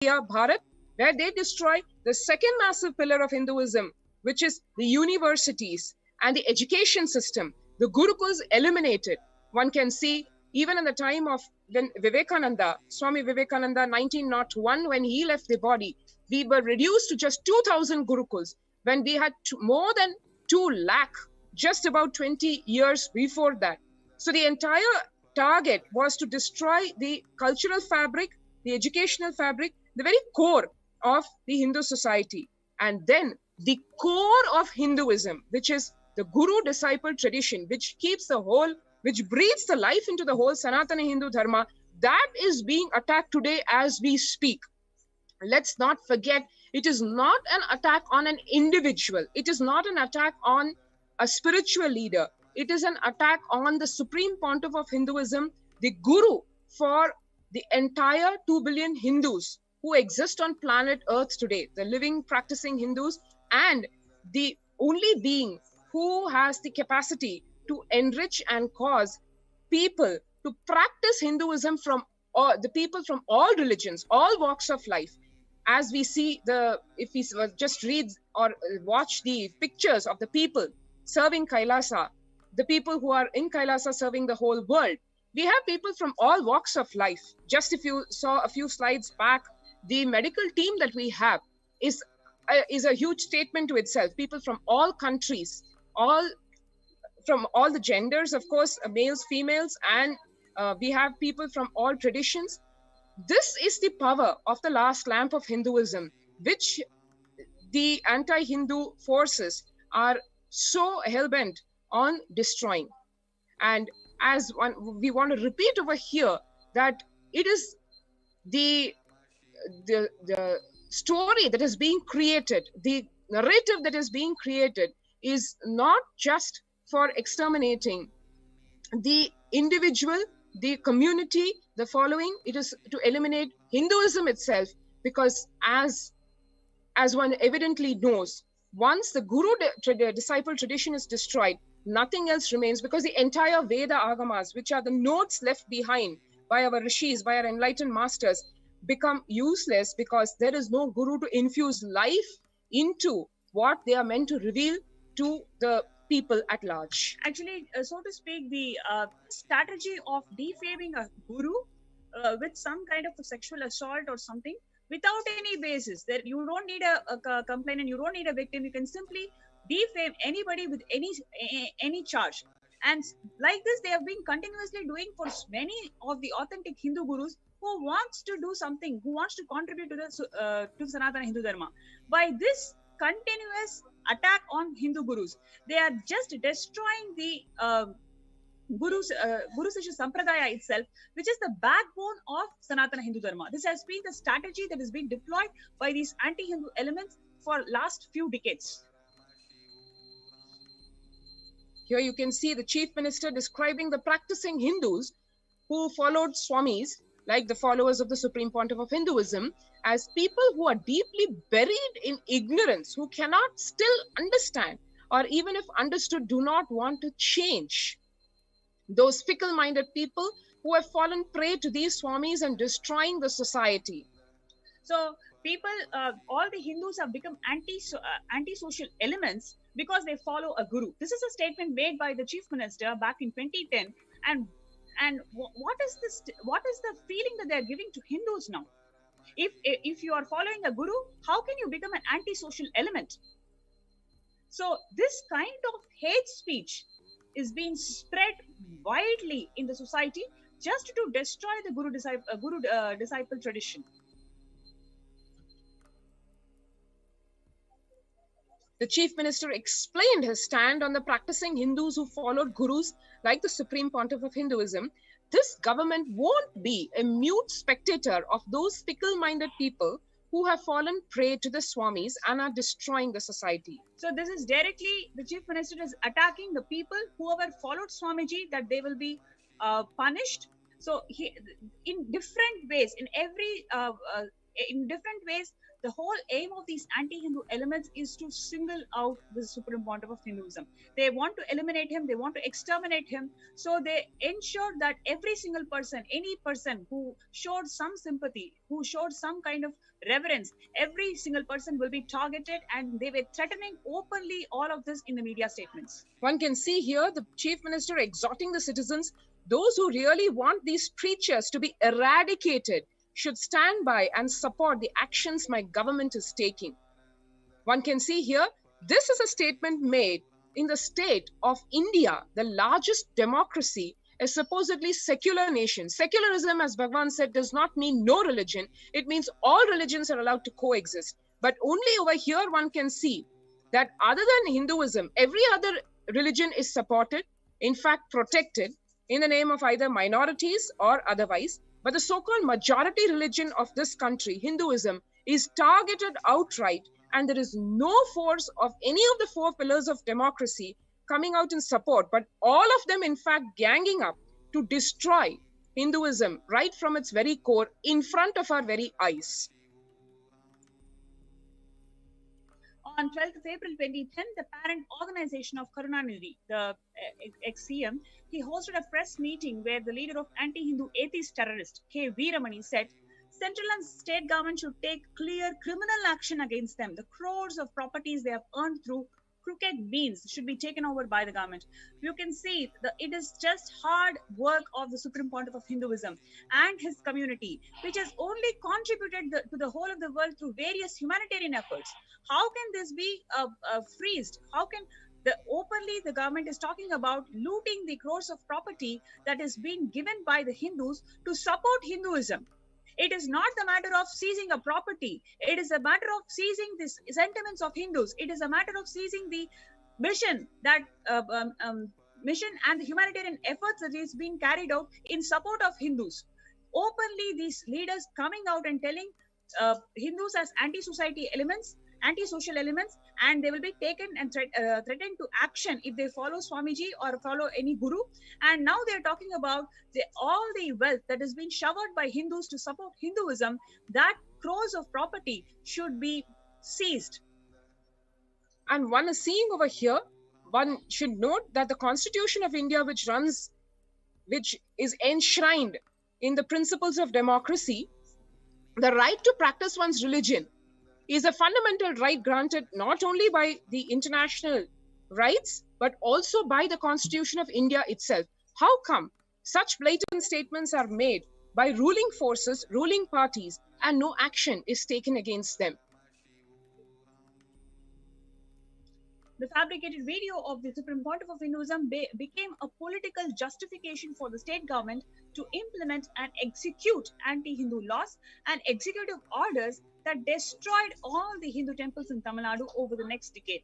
Bharat, where they destroy the second massive pillar of Hinduism, which is the universities and the education system. The Gurukuls eliminated. One can see even in the time of when Vivekananda, Swami Vivekananda, 1901, when he left the body, we were reduced to just 2,000 Gurukuls, when we had more than 2 lakh just about 20 years before that. So the entire target was to destroy the cultural fabric, the educational fabric, the very core of the Hindu society. And then the core of Hinduism, which is the Guru-disciple tradition, which keeps the whole, which breathes the life into the whole Sanatana Hindu Dharma, that is being attacked today as we speak. Let's not forget, it is not an attack on an individual. It is not an attack on a spiritual leader. It is an attack on the supreme pontiff of Hinduism, the Guru, for the entire 2 billion Hindus who exist on planet Earth today, the living, practicing Hindus, and the only being who has the capacity to enrich and cause people to practice Hinduism from the people from all religions, all walks of life. As we see if we just read or watch the pictures of the people serving Kailasa, the people who are in Kailasa serving the whole world, we have people from all walks of life. Just if you saw a few slides back, the medical team that we have is a huge statement to itself. People from all countries, from all the genders, of course, males, females, and we have people from all traditions. This is the power of the last lamp of Hinduism, which the anti-Hindu forces are so hell-bent on destroying. And as we want to repeat over here that it is the story that is being created, the narrative that is being created is not just for exterminating the individual, the community, the following. It is to eliminate Hinduism itself, because as one evidently knows, once the Guru disciple tradition is destroyed, nothing else remains, because the entire Veda Agamas, which are the notes left behind by our rishis, by our enlightened masters, become useless, because there is no Guru to infuse life into what they are meant to reveal to the people at large. Actually, so to speak, the strategy of defaming a Guru with some kind of a sexual assault or something without any basis, that you don't need a complainant, you don't need a victim, you can simply defame anybody with any charge. And like this, they have been continuously doing for many of the authentic Hindu Gurus who wants to do something, who wants to contribute to the Sanatana Hindu Dharma. By this continuous attack on Hindu Gurus, they are just destroying the Guru Sishya Sampradaya itself, which is the backbone of Sanatana Hindu Dharma. This has been the strategy that has been deployed by these anti-Hindu elements for last few decades. Here you can see the Chief Minister describing the practicing Hindus who followed Swamis, like the followers of the Supreme Pontiff of Hinduism, as people who are deeply buried in ignorance, who cannot still understand, or even if understood, do not want to change. Those fickle-minded people who have fallen prey to these Swamis and destroying the society. So people, all the Hindus have become anti-social elements because they follow a guru. This is a statement made by the Chief Minister back in 2010. And what is this? What is the feeling that they are giving to Hindus now? If you are following a guru, how can you become an anti-social element? So this kind of hate speech is being spread widely in the society just to destroy the Guru disciple tradition. The Chief Minister explained his stand on the practicing Hindus who followed gurus like the Supreme Pontiff of Hinduism. This government won't be a mute spectator of those fickle-minded people who have fallen prey to the Swamis and are destroying the society. So this is directly, the Chief Minister is attacking the people who have followed Swamiji, that they will be punished. So in different ways, in every in different ways, the whole aim of these anti-Hindu elements is to single out the Supreme Pontiff of Hinduism. They want to eliminate him, they want to exterminate him. So they ensure that every single person, any person who showed some sympathy, who showed some kind of reverence, every single person will be targeted, and they were threatening openly all of this in the media statements. One can see here the Chief Minister exhorting the citizens, those who really want these creatures to be eradicated should stand by and support the actions my government is taking. One can see here, this is a statement made in the state of India, the largest democracy, a supposedly secular nation. Secularism, as Bhagwan said, does not mean no religion. It means all religions are allowed to coexist. But only over here one can see that other than Hinduism, every other religion is supported, in fact protected, in the name of either minorities or otherwise. But the so-called majority religion of this country, Hinduism, is targeted outright, and there is no force of any of the four pillars of democracy coming out in support, but all of them in fact ganging up to destroy Hinduism right from its very core in front of our very eyes. On 12th of April 2010, the parent organization of Karunanidhi, the ex-CM, he hosted a press meeting where the leader of anti-Hindu atheist terrorist, K. Veeramani, said, central and state government should take clear criminal action against them. The crores of properties they have earned through crooked means should be taken over by the government. You can see that it is just hard work of the Supreme Pontiff of Hinduism and his community, which has only contributed to the whole of the world through various humanitarian efforts. How can this be freezed? How can openly the government is talking about looting the crores of property that is being given by the Hindus to support Hinduism? It is not the matter of seizing a property. It is a matter of seizing the sentiments of Hindus. It is a matter of seizing the mission that mission and the humanitarian efforts that is being carried out in support of Hindus. Openly, these leaders coming out and telling Hindus as anti-society elements, anti-social elements, and they will be taken and threatened to action if they follow Swamiji or follow any guru. And now they are talking about all the wealth that has been showered by Hindus to support Hinduism, that crores of property should be seized. And one is seeing over here, one should note that the Constitution of India, which is enshrined in the principles of democracy, the right to practice one's religion is a fundamental right granted not only by the international rights, but also by the Constitution of India itself. How come such blatant statements are made by ruling forces, ruling parties, and no action is taken against them? The fabricated video of the Supreme Pontiff of Hinduism became a political justification for the state government to implement and execute anti-Hindu laws and executive orders that destroyed all the Hindu temples in Tamil Nadu over the next decade.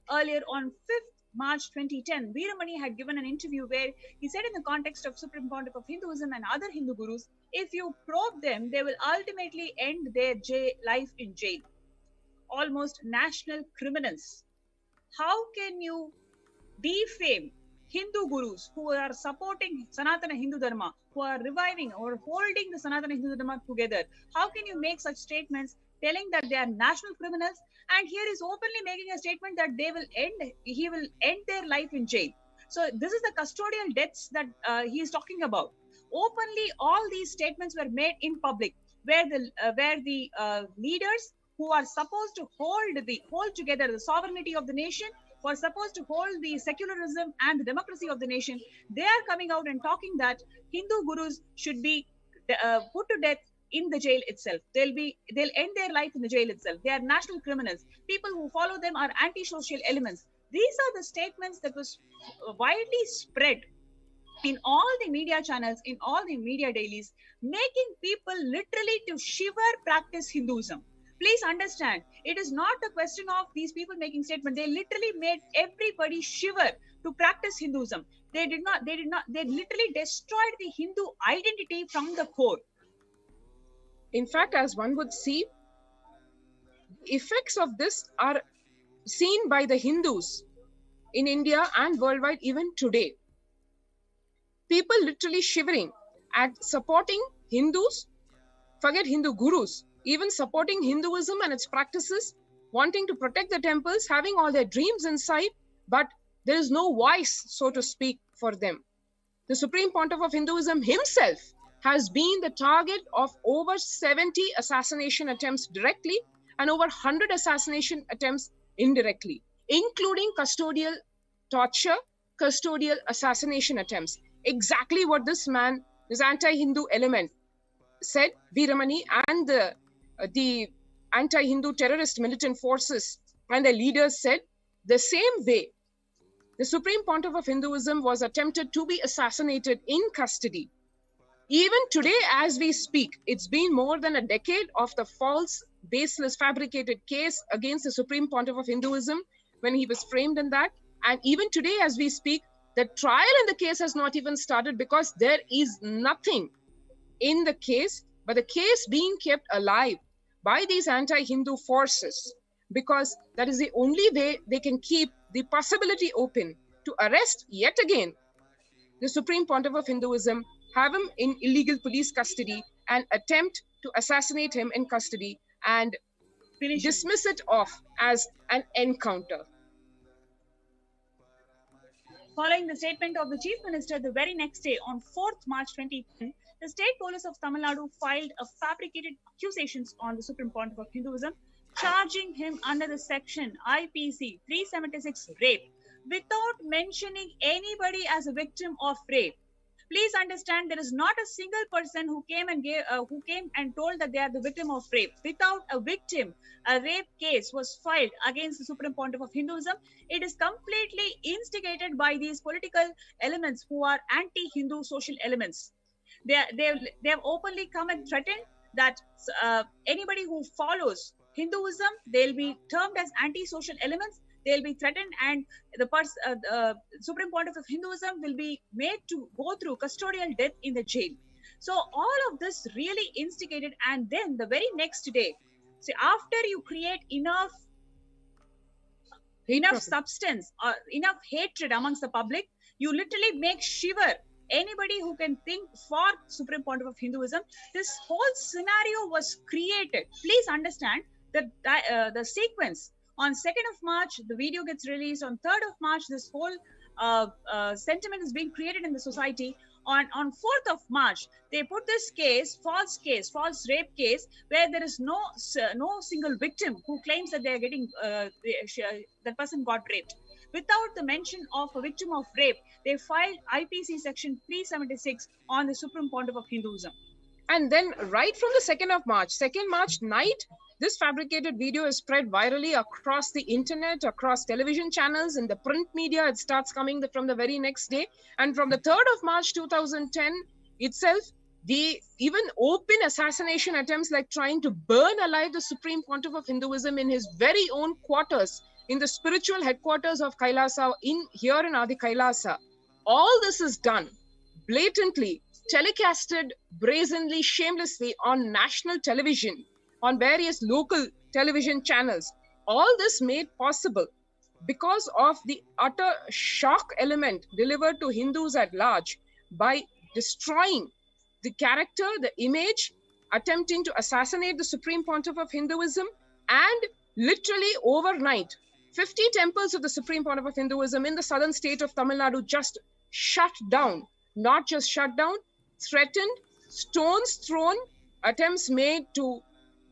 Earlier on 5th March 2010, Veeramani had given an interview where he said, in the context of Supreme Pontiff of Hinduism and other Hindu gurus, if you probe them, they will ultimately end their life in jail. Almost national criminals. How can you defame Hindu gurus who are supporting Sanatana Hindu Dharma, who are reviving or holding the Sanatana Hindu Dharma together? How can you make such statements telling that they are national criminals? And here is openly making a statement that he will end their life in jail. So this is the custodial deaths that he is talking about. Openly, all these statements were made in public, where the leaders who are supposed to hold together the sovereignty of the nation, who are supposed to hold the secularism and the democracy of the nation, they are coming out and talking that Hindu gurus should be put to death in the jail itself. They'll end their life in the jail itself. They are national criminals. People who follow them are anti-social elements. These are the statements that was widely spread in all the media channels, in all the media dailies, making people literally to shiver practice Hinduism. Please understand, it is not a question of these people making statements. They literally made everybody shiver to practice Hinduism. They literally destroyed the Hindu identity from the core. In fact, as one would see, effects of this are seen by the Hindus in India and worldwide even today. People literally shivering at supporting Hindus, forget Hindu gurus, even supporting Hinduism and its practices, wanting to protect the temples, having all their dreams inside, but there is no voice, so to speak, for them. The Supreme Pontiff of Hinduism himself has been the target of over 70 assassination attempts directly and over 100 assassination attempts indirectly, including custodial torture, custodial assassination attempts. Exactly what this man, this anti-Hindu element, said, Veeramani, and the anti-Hindu terrorist militant forces and their leaders said, the same way the Supreme Pontiff of Hinduism was attempted to be assassinated in custody. Even today, as we speak, it's been more than a decade of the false, baseless, fabricated case against the Supreme Pontiff of Hinduism when he was framed in that. And even today, as we speak, the trial in the case has not even started because there is nothing in the case, but the case being kept alive by these anti-Hindu forces, because that is the only way they can keep the possibility open to arrest yet again the Supreme Pontiff of Hinduism, have him in illegal police custody and attempt to assassinate him in custody and dismiss it off as an encounter. Following the statement of the Chief Minister, the very next day, on 4th March 2010, the State Police of Tamil Nadu filed a fabricated accusations on the Supreme Pontiff of Hinduism, charging him under the section IPC 376 rape, without mentioning anybody as a victim of rape. Please understand, there is not a single person who came and told that they are the victim of rape. Without a victim, a rape case was filed against the Supreme Pontiff of Hinduism. It is completely instigated by these political elements who are anti-Hindu social elements. They have openly come and threatened that anybody who follows Hinduism, they'll be termed as anti-social elements. They'll be threatened, and the Supreme Pontiff of Hinduism will be made to go through custodial death in the jail. So all of this really instigated, and then the very next day, see, after you create enough substance or enough hatred amongst the public, you literally make shiver anybody who can think for Supreme Pontiff of Hinduism. This whole scenario was created. Please understand that the sequence. On 2nd of March, the video gets released. On 3rd of March, this whole sentiment is being created in the society. On 4th of March, they put this case, false rape case, where there is no single victim who claims that they are getting, that person got raped. Without the mention of a victim of rape, they filed IPC section 376 on the Supreme Pontiff of Hinduism. And then right from the 2nd March night, this fabricated video is spread virally across the internet, across television channels, in the print media. It starts coming from the very next day. And from the 3rd of March 2010 itself, the even open assassination attempts like trying to burn alive the Supreme Pontiff of Hinduism in his very own quarters, in the spiritual headquarters of Kailasa, here in Adi Kailasa. All this is done blatantly, telecasted brazenly, shamelessly on national television, on various local television channels. All this made possible because of the utter shock element delivered to Hindus at large by destroying the character, the image, attempting to assassinate the Supreme Pontiff of Hinduism, and literally overnight, 50 temples of the Supreme Pontiff of Hinduism in the southern state of Tamil Nadu just shut down. Not just shut down, threatened, stones thrown, attempts made to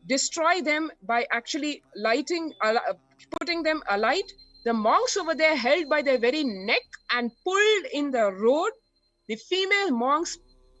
destroy them by actually putting them alight. The monks over there held by their very neck and pulled in the road. The female monks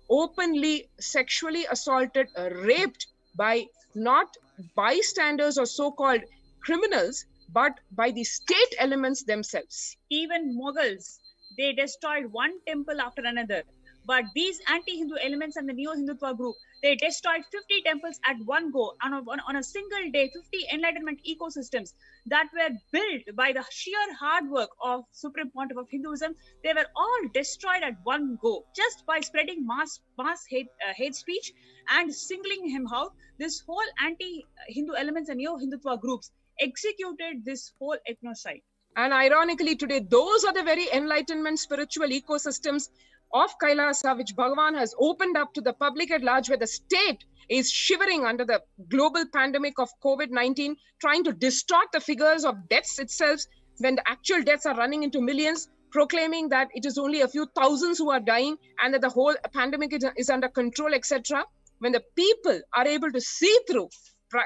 openly sexually assaulted, raped by not bystanders or so-called criminals, but by the state elements themselves. Even Mughals, they destroyed one temple after another. But these anti-Hindu elements and the Neo-Hindutva group, they destroyed 50 temples at one go, on a single day, 50 enlightenment ecosystems that were built by the sheer hard work of Supreme Pontiff of Hinduism. They were all destroyed at one go, just by spreading mass hate speech and singling him out. This whole anti-Hindu elements and Neo-Hindutva groups executed this whole ethnocide. And ironically today, those are the very enlightenment spiritual ecosystems of Kailasa, which Bhagavan has opened up to the public at large, where the state is shivering under the global pandemic of COVID-19, trying to distort the figures of deaths itself when the actual deaths are running into millions, proclaiming that it is only a few thousands who are dying and that the whole pandemic is under control, etc. When the people are able to see through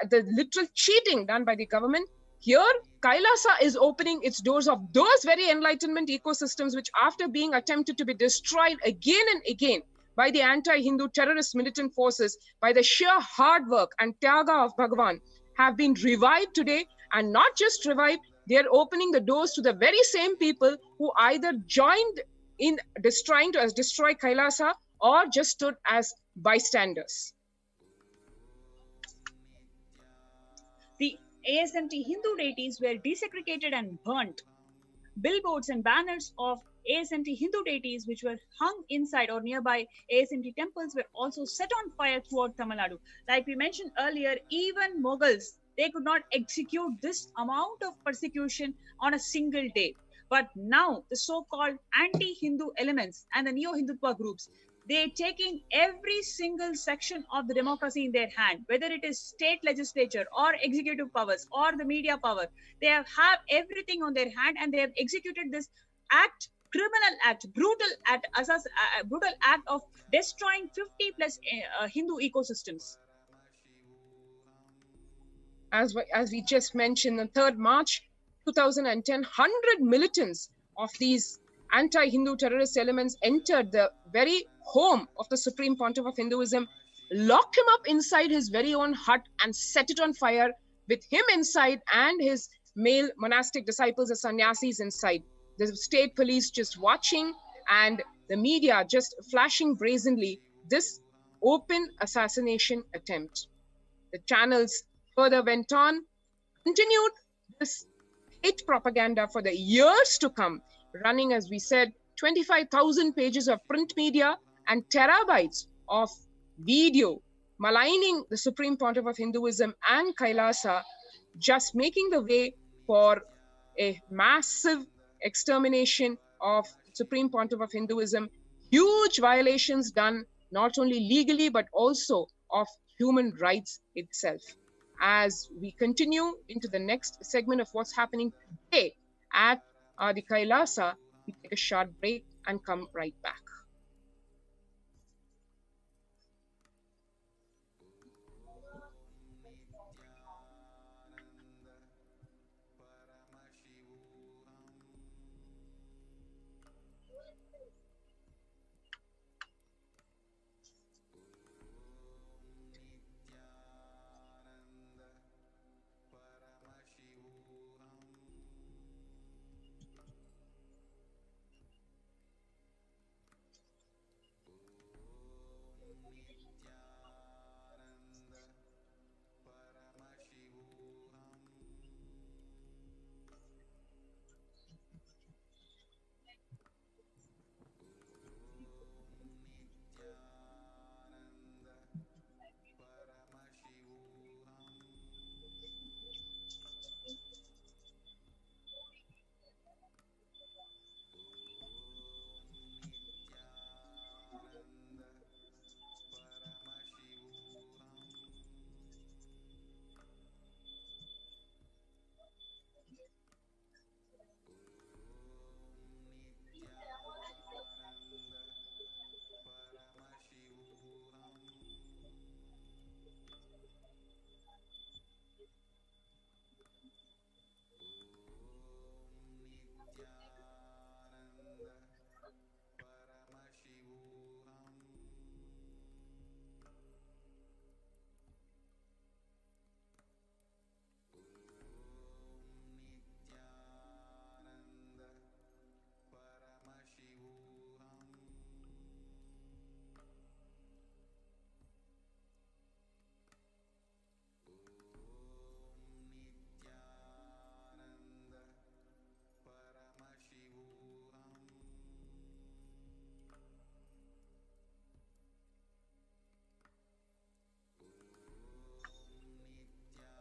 the literal cheating done by the government, here Kailasa is opening its doors of those very enlightenment ecosystems which, after being attempted to be destroyed again and again by the anti-Hindu terrorist militant forces, by the sheer hard work and tyaga of Bhagavan, have been revived today. And not just revived, they are opening the doors to the very same people who either joined in trying to destroy Kailasa or just stood as bystanders. The ASMT Hindu deities were desecrated and burnt. Billboards and banners of ASMT Hindu deities, which were hung inside or nearby ASMT temples, were also set on fire throughout Tamil Nadu. Like we mentioned earlier, even Mughals, they could not execute this amount of persecution on a single day. But now the so-called anti-Hindu elements and the neo-Hindutva groups, they're taking every single section of the democracy in their hand, whether it is state legislature or executive powers or the media power. They have everything on their hand, and they have executed this act, criminal act, brutal act of destroying 50 plus Hindu ecosystems. As we just mentioned, on 3rd March 2010, 100 militants of these anti-Hindu terrorist elements entered the very home of the Supreme Pontiff of Hinduism, locked him up inside his very own hut and set it on fire with him inside and his male monastic disciples, the sannyasis, inside. The state police just watching and the media just flashing brazenly this open assassination attempt. The channels further went on, continued this hate propaganda for the years to come, running, as we said, 25,000 pages of print media and terabytes of video maligning the Supreme Pontiff of Hinduism and Kailasa, just making the way for a massive extermination of Supreme Pontiff of Hinduism. Huge violations done not only legally but also of human rights itself. As we continue into the next segment of what's happening today at the Kailasa, we take a short break and come right back.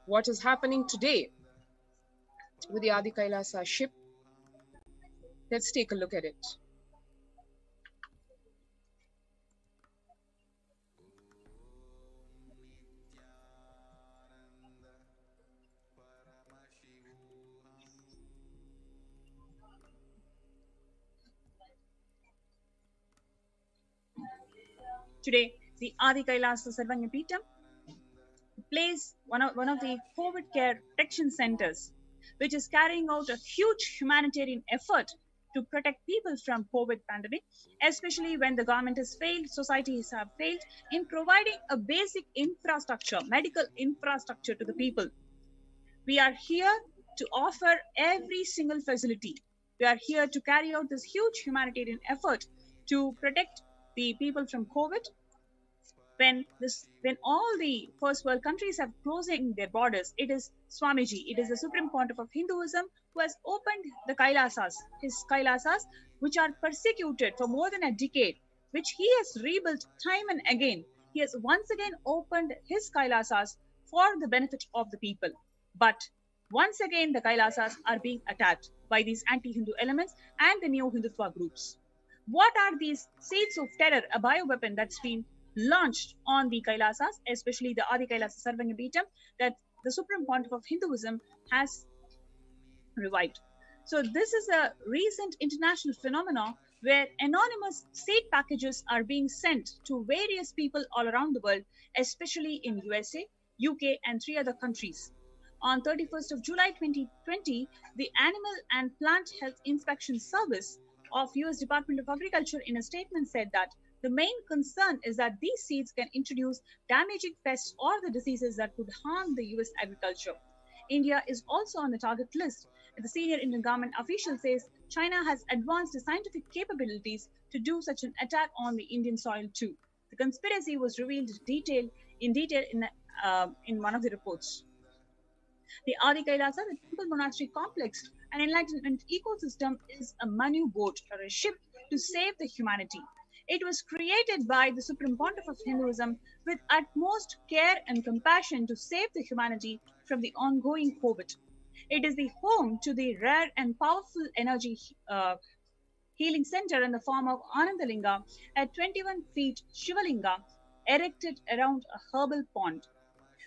What is happening today with the Adi Kailasa ship? Let's take a look at it. Today, the Adi Kailasa Sarvangapeetham plays one of the COVID care protection centers, which is carrying out a huge humanitarian effort to protect people from COVID pandemic, especially when the government has failed, societies have failed in providing a basic infrastructure, medical infrastructure to the people. We are here to offer every single facility. We are here to carry out this huge humanitarian effort to protect the people from COVID. When all the first world countries have closing their borders, it is Swamiji, it is the Supreme Pontiff of Hinduism, who has opened the Kailasas, his Kailasas, which are persecuted for more than a decade, which he has rebuilt time and again. He has once again opened his Kailasas for the benefit of the people. But once again, the Kailasas are being attacked by these anti-Hindu elements and the neo-Hindutva groups. What are these seeds of terror, a bioweapon that's been launched on the Kailasas, especially the Adi Kailasa Sarvangapeetham, that the Supreme Pontiff of Hinduism has revived? So this is a recent international phenomenon where anonymous seed packages are being sent to various people all around the world, especially in USA, UK, and 3 other countries. On 31st of July 2020, the Animal and Plant Health Inspection Service of US Department of Agriculture in a statement said that the main concern is that these seeds can introduce damaging pests or the diseases that could harm the US agriculture. India is also on the target list. The senior Indian government official says China has advanced scientific capabilities to do such an attack on the Indian soil too. The conspiracy was revealed in detail in one of the reports. The Adi Kailasa, the temple monastery complex, and enlightenment ecosystem is a Manu boat or a ship to save the humanity. It was created by the Supreme Pontiff of Hinduism with utmost care and compassion to save the humanity from the ongoing COVID. It is the home to the rare and powerful energy healing center in the form of Anandalinga at 21 feet Shivalinga erected around a herbal pond.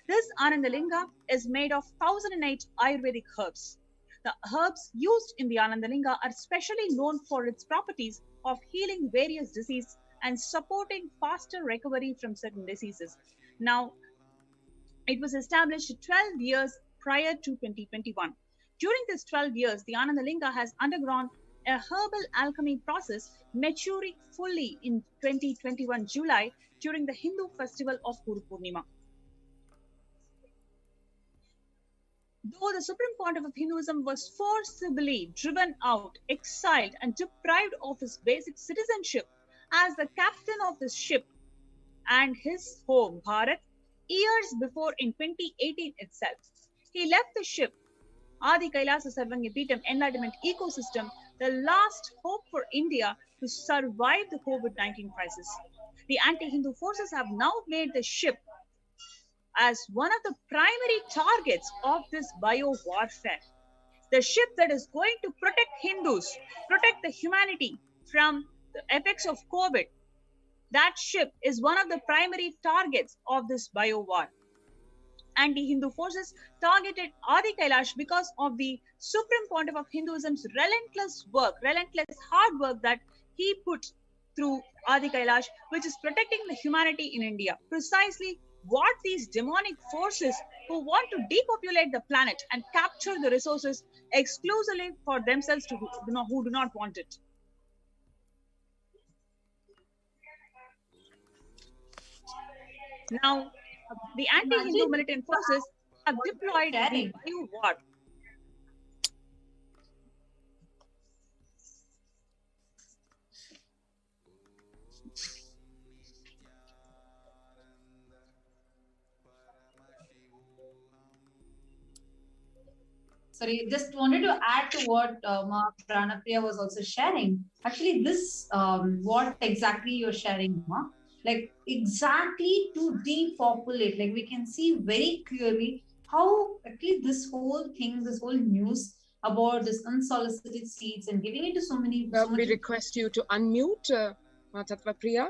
This Anandalinga is made of 1008 Ayurvedic herbs. The herbs used in the Anandalinga are specially known for its properties of healing various diseases and supporting faster recovery from certain diseases. Now, it was established 12 years prior to 2021. During these 12 years, the Anandalinga has undergone a herbal alchemy process, maturing fully in 2021 July during the Hindu festival of Guru Purnima. Though the Supreme Pontiff of Hinduism was forcibly driven out, exiled, and deprived of his basic citizenship as the captain of this ship and his home, Bharat, years before in 2018 itself, he left the ship, Adi Kailasa Sarvangapeetham Enlightenment Ecosystem, the last hope for India to survive the COVID-19 crisis. The anti-Hindu forces have now made the ship as one of the primary targets of this bio-warfare. The ship that is going to protect Hindus, protect the humanity from the effects of COVID, that ship is one of the primary targets of this bio-war. Anti-Hindu forces targeted Adi Kailash because of the Supreme Pontiff of Hinduism's relentless work, relentless hard work that he put through Adi Kailash, which is protecting the humanity in India. Precisely what these demonic forces who want to depopulate the planet and capture the resources exclusively for themselves who do not want it. Now, the anti-Hindu militant forces have deployed the bio-war. Sorry, just wanted to add to what Ma Pranapriya was also sharing. Actually, this what exactly you're sharing, Ma, like exactly to depopulate. Like we can see very clearly how actually this whole thing, this whole news about this unsolicited seeds and giving it to so many. We request you to unmute, Tattva Priya.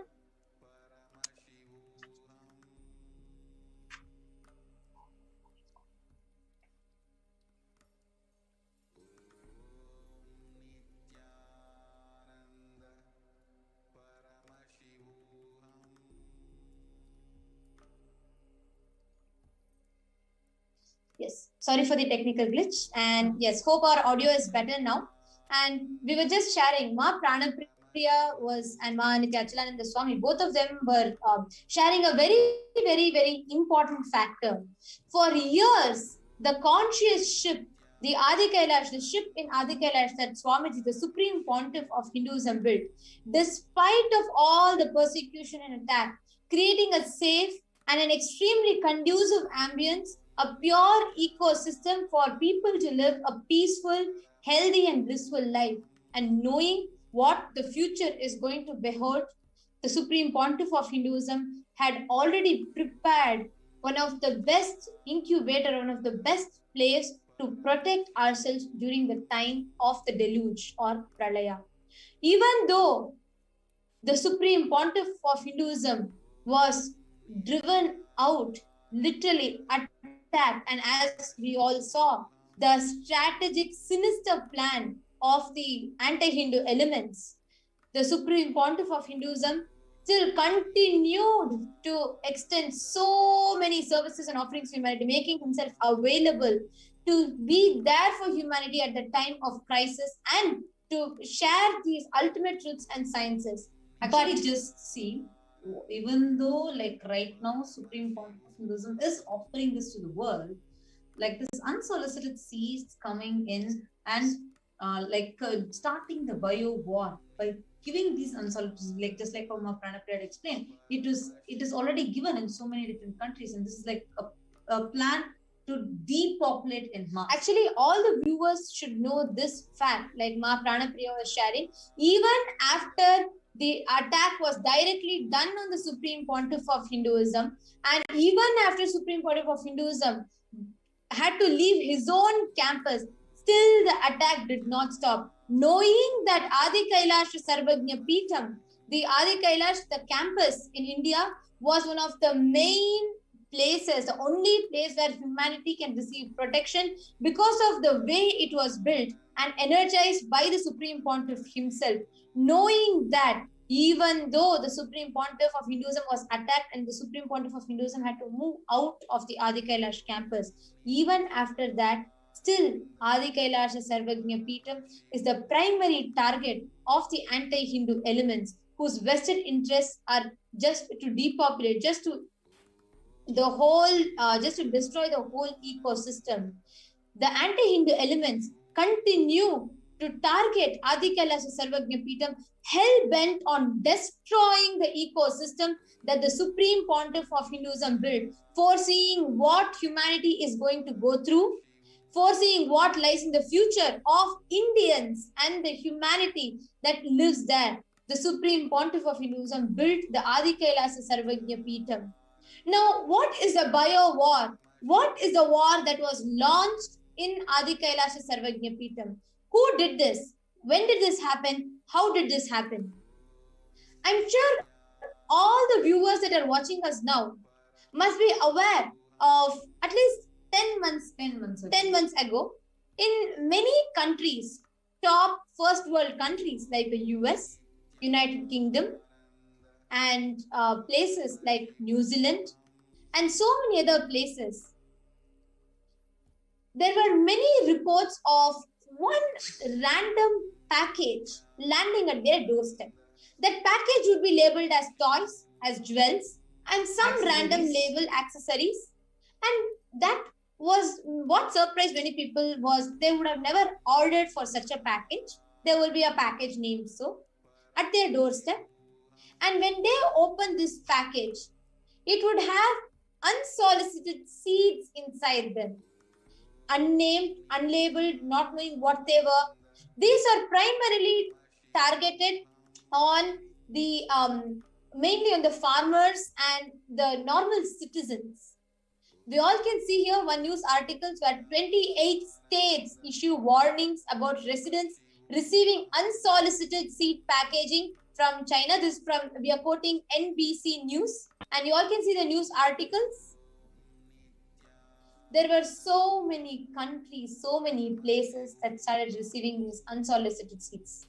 Yes, sorry for the technical glitch. And yes, hope our audio is better now. And we were just sharing, Ma Pranapriya was, and Ma Nithyananda Swami, both of them were sharing a very, very, very important factor. For years, the conscious ship, the Adi Kailash, the ship in Adi Kailash that Swamiji, the supreme pontiff of Hinduism, built, despite of all the persecution and attack, creating a safe and an extremely conducive ambience, a pure ecosystem for people to live a peaceful, healthy and blissful life. And knowing what the future is going to behold, the Supreme Pontiff of Hinduism had already prepared one of the best incubator, one of the best place to protect ourselves during the time of the deluge or pralaya. Even though the Supreme Pontiff of Hinduism was driven out, literally attacked, and as we all saw, the strategic, sinister plan of the anti-Hindu elements, the Supreme Pontiff of Hinduism still continued to extend so many services and offerings to humanity, making himself available to be there for humanity at the time of crisis and to share these ultimate truths and sciences. Actually, just see, even though like right now, Supreme Pontiff of Hinduism is offering this to the world, like this unsolicited seeds coming in and starting the bio war by giving these unsolicited, like just like Mama Pranapriya had explained, it is already given in so many different countries, and this is like a plan to depopulate in mass. Actually, all the viewers should know this fact, like Ma Pranapriya was sharing, even after the attack was directly done on the Supreme Pontiff of Hinduism, and even after Supreme Pontiff of Hinduism had to leave his own campus, still the attack did not stop. Knowing that Adi Kailash Sarvagnya Peetham, the Adi Kailash, the campus in India, was one of the main places, the only place where humanity can receive protection because of the way it was built and energized by the Supreme Pontiff himself. Knowing that even though the Supreme Pontiff of Hinduism was attacked and the Supreme Pontiff of Hinduism had to move out of the Adi Kailash campus, even after that, still Adi Kailash Sarvagnya Peetham is the primary target of the anti-Hindu elements whose vested interests are just to depopulate, just to destroy the whole ecosystem. The anti-Hindu elements continue to target Adi Kailasa Sarvagnya Peetham, hell-bent on destroying the ecosystem that the Supreme Pontiff of Hinduism built, foreseeing what humanity is going to go through, foreseeing what lies in the future of Indians and the humanity that lives there. The Supreme Pontiff of Hinduism built the Adi Kailasa Sarvagnya Peetham. Now, what is the bio war? What is the war that was launched in Adi Kailasa Sarvagnya Peetham? Who did this? When did this happen? How did this happen? I'm sure all the viewers that are watching us now must be aware of at least 10 months ago, in many countries, top first world countries like the US, United Kingdom, and places like New Zealand, and so many other places, there were many reports of one random package landing at their doorstep. That package would be labeled as toys, as jewels, and some random label accessories. And that was what surprised many people was they would have never ordered for such a package. There will be a package named so at their doorstep. And when they opened this package, it would have unsolicited seeds inside them. Unnamed, unlabeled, not knowing what they were. These are primarily targeted on the mainly on the farmers and the normal citizens. We all can see here one news article where 28 states issue warnings about residents receiving unsolicited seed packaging from China. This is from, we are quoting NBC News, and you all can see the news articles. There were so many countries, so many places that started receiving these unsolicited seeds.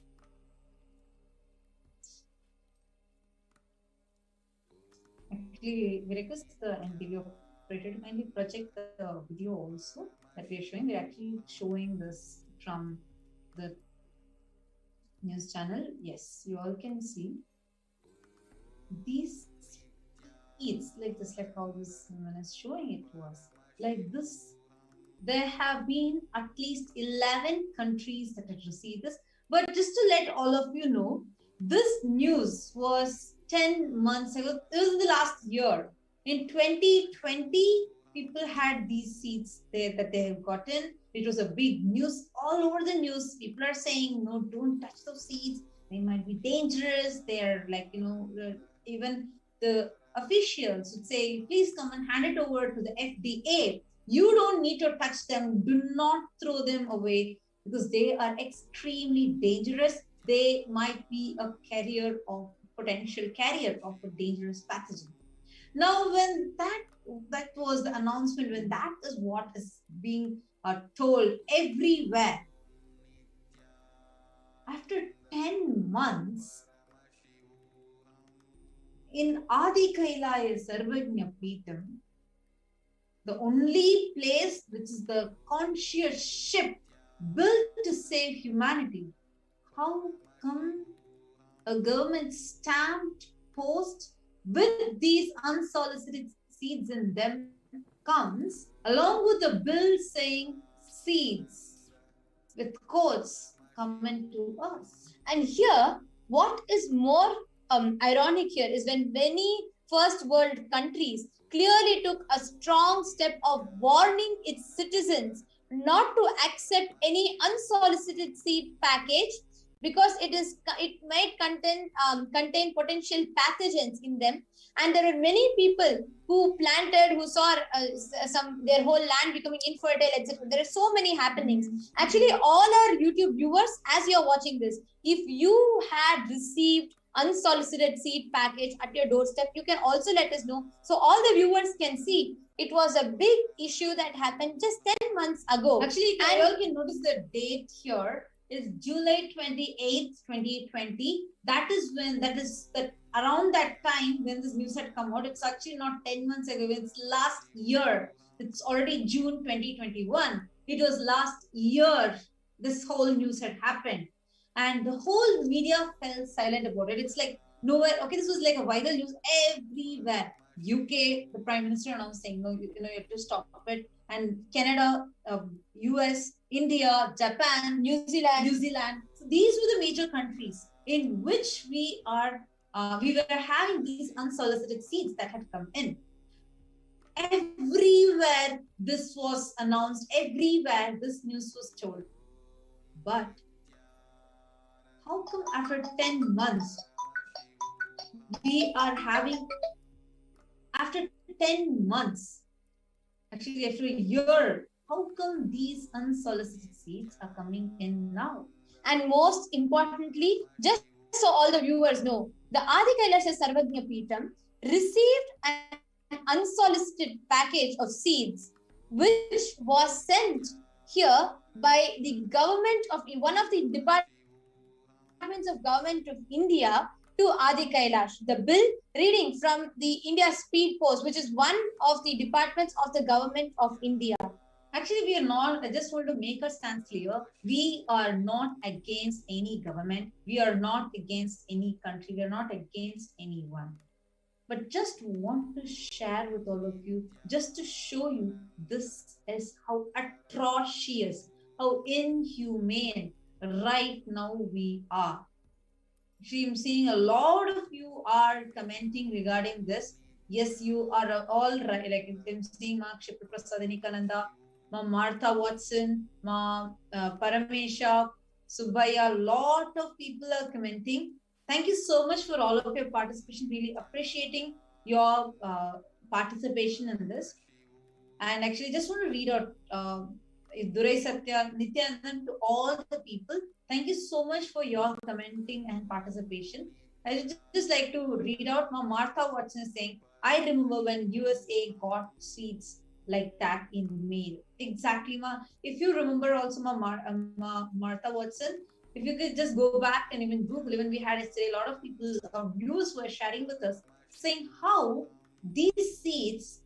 Actually, we request the NTV operator to kindly project the video also that we are showing. We're actually showing this from the news channel. Yes, you all can see these seeds like this, like how this woman is showing it to us. Like this, there have been at least 11 countries that have received this. But just to let all of you know, this news was 10 months ago. It was in the last year. In 2020, people had these seeds there that they have gotten. It was a big news all over the news. People are saying, no, don't touch those seeds. They might be dangerous. They're like, even the officials would say, please come and hand it over to the FDA. You don't need to touch them. Do not throw them away because they are extremely dangerous. They might be a potential carrier of a dangerous pathogen. Now, when that was the announcement, when that is what is being told everywhere, after 10 months, in Adi Kailaya Sarvagnya Peetham, the only place which is the conscious ship built to save humanity, how come a government stamped post with these unsolicited seeds in them comes along with a bill saying seeds with quotes coming to us? And here, what is more ironic here is when many first world countries clearly took a strong step of warning its citizens not to accept any unsolicited seed package because it might contain potential pathogens in them, and there are many people who saw their whole land becoming infertile, etc. There are so many happenings. Actually, all our YouTube viewers, as you're watching this, if you had received unsolicited seed package at your doorstep, you can also let us know so all the viewers can see it was a big issue that happened just 10 months ago. Actually, you all can notice the date here is July 28th, 2020. That is around that time when this news had come out. It's actually not 10 months ago. It's last year. It's already June 2021. It was last year this whole news had happened. And the whole media fell silent about it. It's like nowhere. Okay, this was like a viral news everywhere. UK, the Prime Minister announced saying, no, you have to stop it. And Canada, US, India, Japan, New Zealand. So these were the major countries in which we were having these unsolicited seeds that had come in. Everywhere this was announced, everywhere this news was told. But how come after 10 months, after 10 months, actually after a year, how come these unsolicited seeds are coming in now? And most importantly, just so all the viewers know, the Adi Kailasa Sarvagnya Peetham received an unsolicited package of seeds, which was sent here by the government of one of the departments of government of India to Adi Kailash. The bill reading from the India Speed Post, which is one of the departments of the government of India. Actually, we are not, I just want to make our stance clear. We are not against any government. We are not against any country. We are not against anyone. But just want to share with all of you, just to show you this is how atrocious, how inhumane right now we are. Actually, I'm seeing a lot of you are commenting regarding this. Yes, you are all right. Like I'm seeing Ma Kshipra Prasad Nikananda, Ma Martha Watson, Ma Paramesha, Subhaya. A lot of people are commenting. Thank you so much for all of your participation. Really appreciating your participation in this. And actually, just want to read out Durai Satya Nithyananda to all the people. Thank you so much for your commenting and participation. I would just like to read out Ma Martha Watson saying, I remember when USA got seeds like that in mail. Exactly, Ma. If you remember also Ma Martha Watson, if you could just go back and even Google, even we had yesterday, a lot of people, viewers were sharing with us, saying how these seeds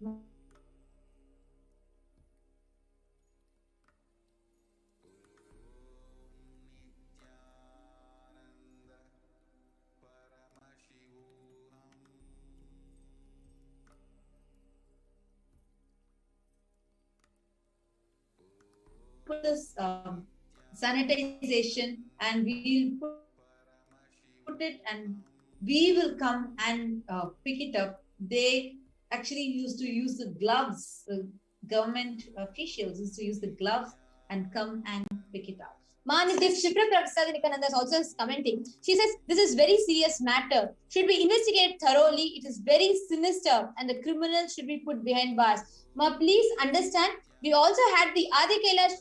put this sanitization and we'll put it and we will come and pick it up. They actually used to use the gloves. The government officials used to use the gloves and come and pick it up. If Shipra Prasad Nikananda is also commenting, she says, this is very serious matter. Should be investigated thoroughly. It is very sinister and the criminals should be put behind bars. Ma, please understand, we also had the Adi Kailash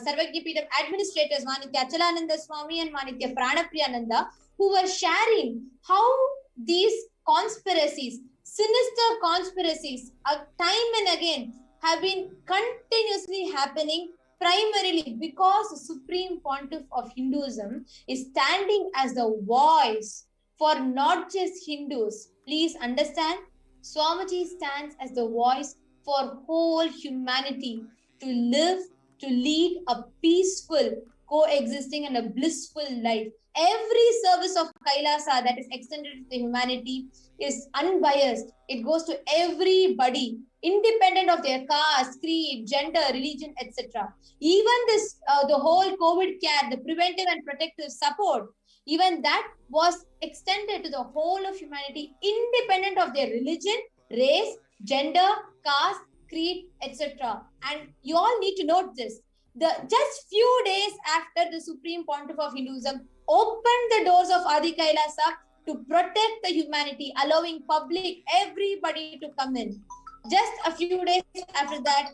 Sarvagyapeetham administrators, Manitya Achalananda Swami and Manitya Pranapriyananda, who were sharing how these conspiracies, sinister conspiracies, time and again have been continuously happening, primarily because the Supreme Pontiff of Hinduism is standing as the voice for not just Hindus. Please understand, Swamiji stands as the voice for whole humanity to live, to lead a peaceful, coexisting and a blissful life. Every service of Kailasa that is extended to the humanity is unbiased. It goes to everybody, independent of their caste, creed, gender, religion, etc. Even this, the whole COVID care, the preventive and protective support, even that was extended to the whole of humanity, independent of their religion, race, gender, caste, creed, etc. And you all need to note this. Just few days after the Supreme Pontiff of Hinduism opened the doors of Adi Kailasa to protect the humanity, allowing public, everybody to come in. Just a few days after that,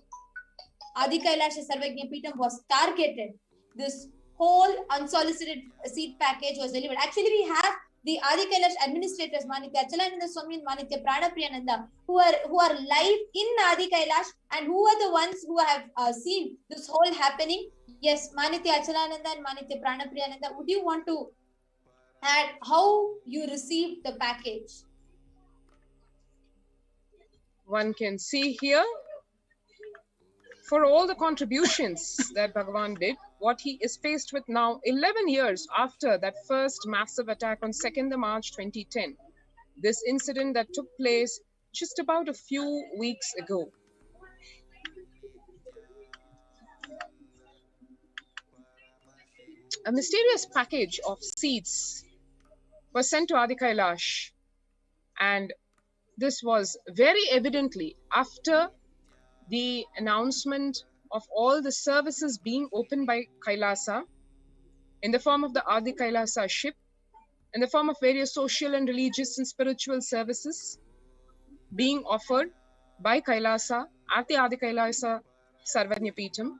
Adi Kailasha Sarvagyapeetham was targeted. This whole unsolicited seed package was delivered. Actually, we have the Adi Kailash administrators, Manitya Achalananda Swami and Manitya Pranapriyananda, who are live in Adi Kailash and who are the ones who have seen this whole happening. Yes, Manitya Achalananda and Manitya Pranapriyananda, would you want to add how you received the package? One can see here, for all the contributions that Bhagavan did, what he is faced with now, 11 years after that first massive attack on 2nd March 2010. This incident that took place just about a few weeks ago. A mysterious package of seeds was sent to Adi Kailash, and this was very evidently after the announcement of all the services being opened by Kailasa in the form of the Adi Kailasa ship, in the form of various social and religious and spiritual services being offered by Kailasa at the Adi Kailasa Sarvagyapeetham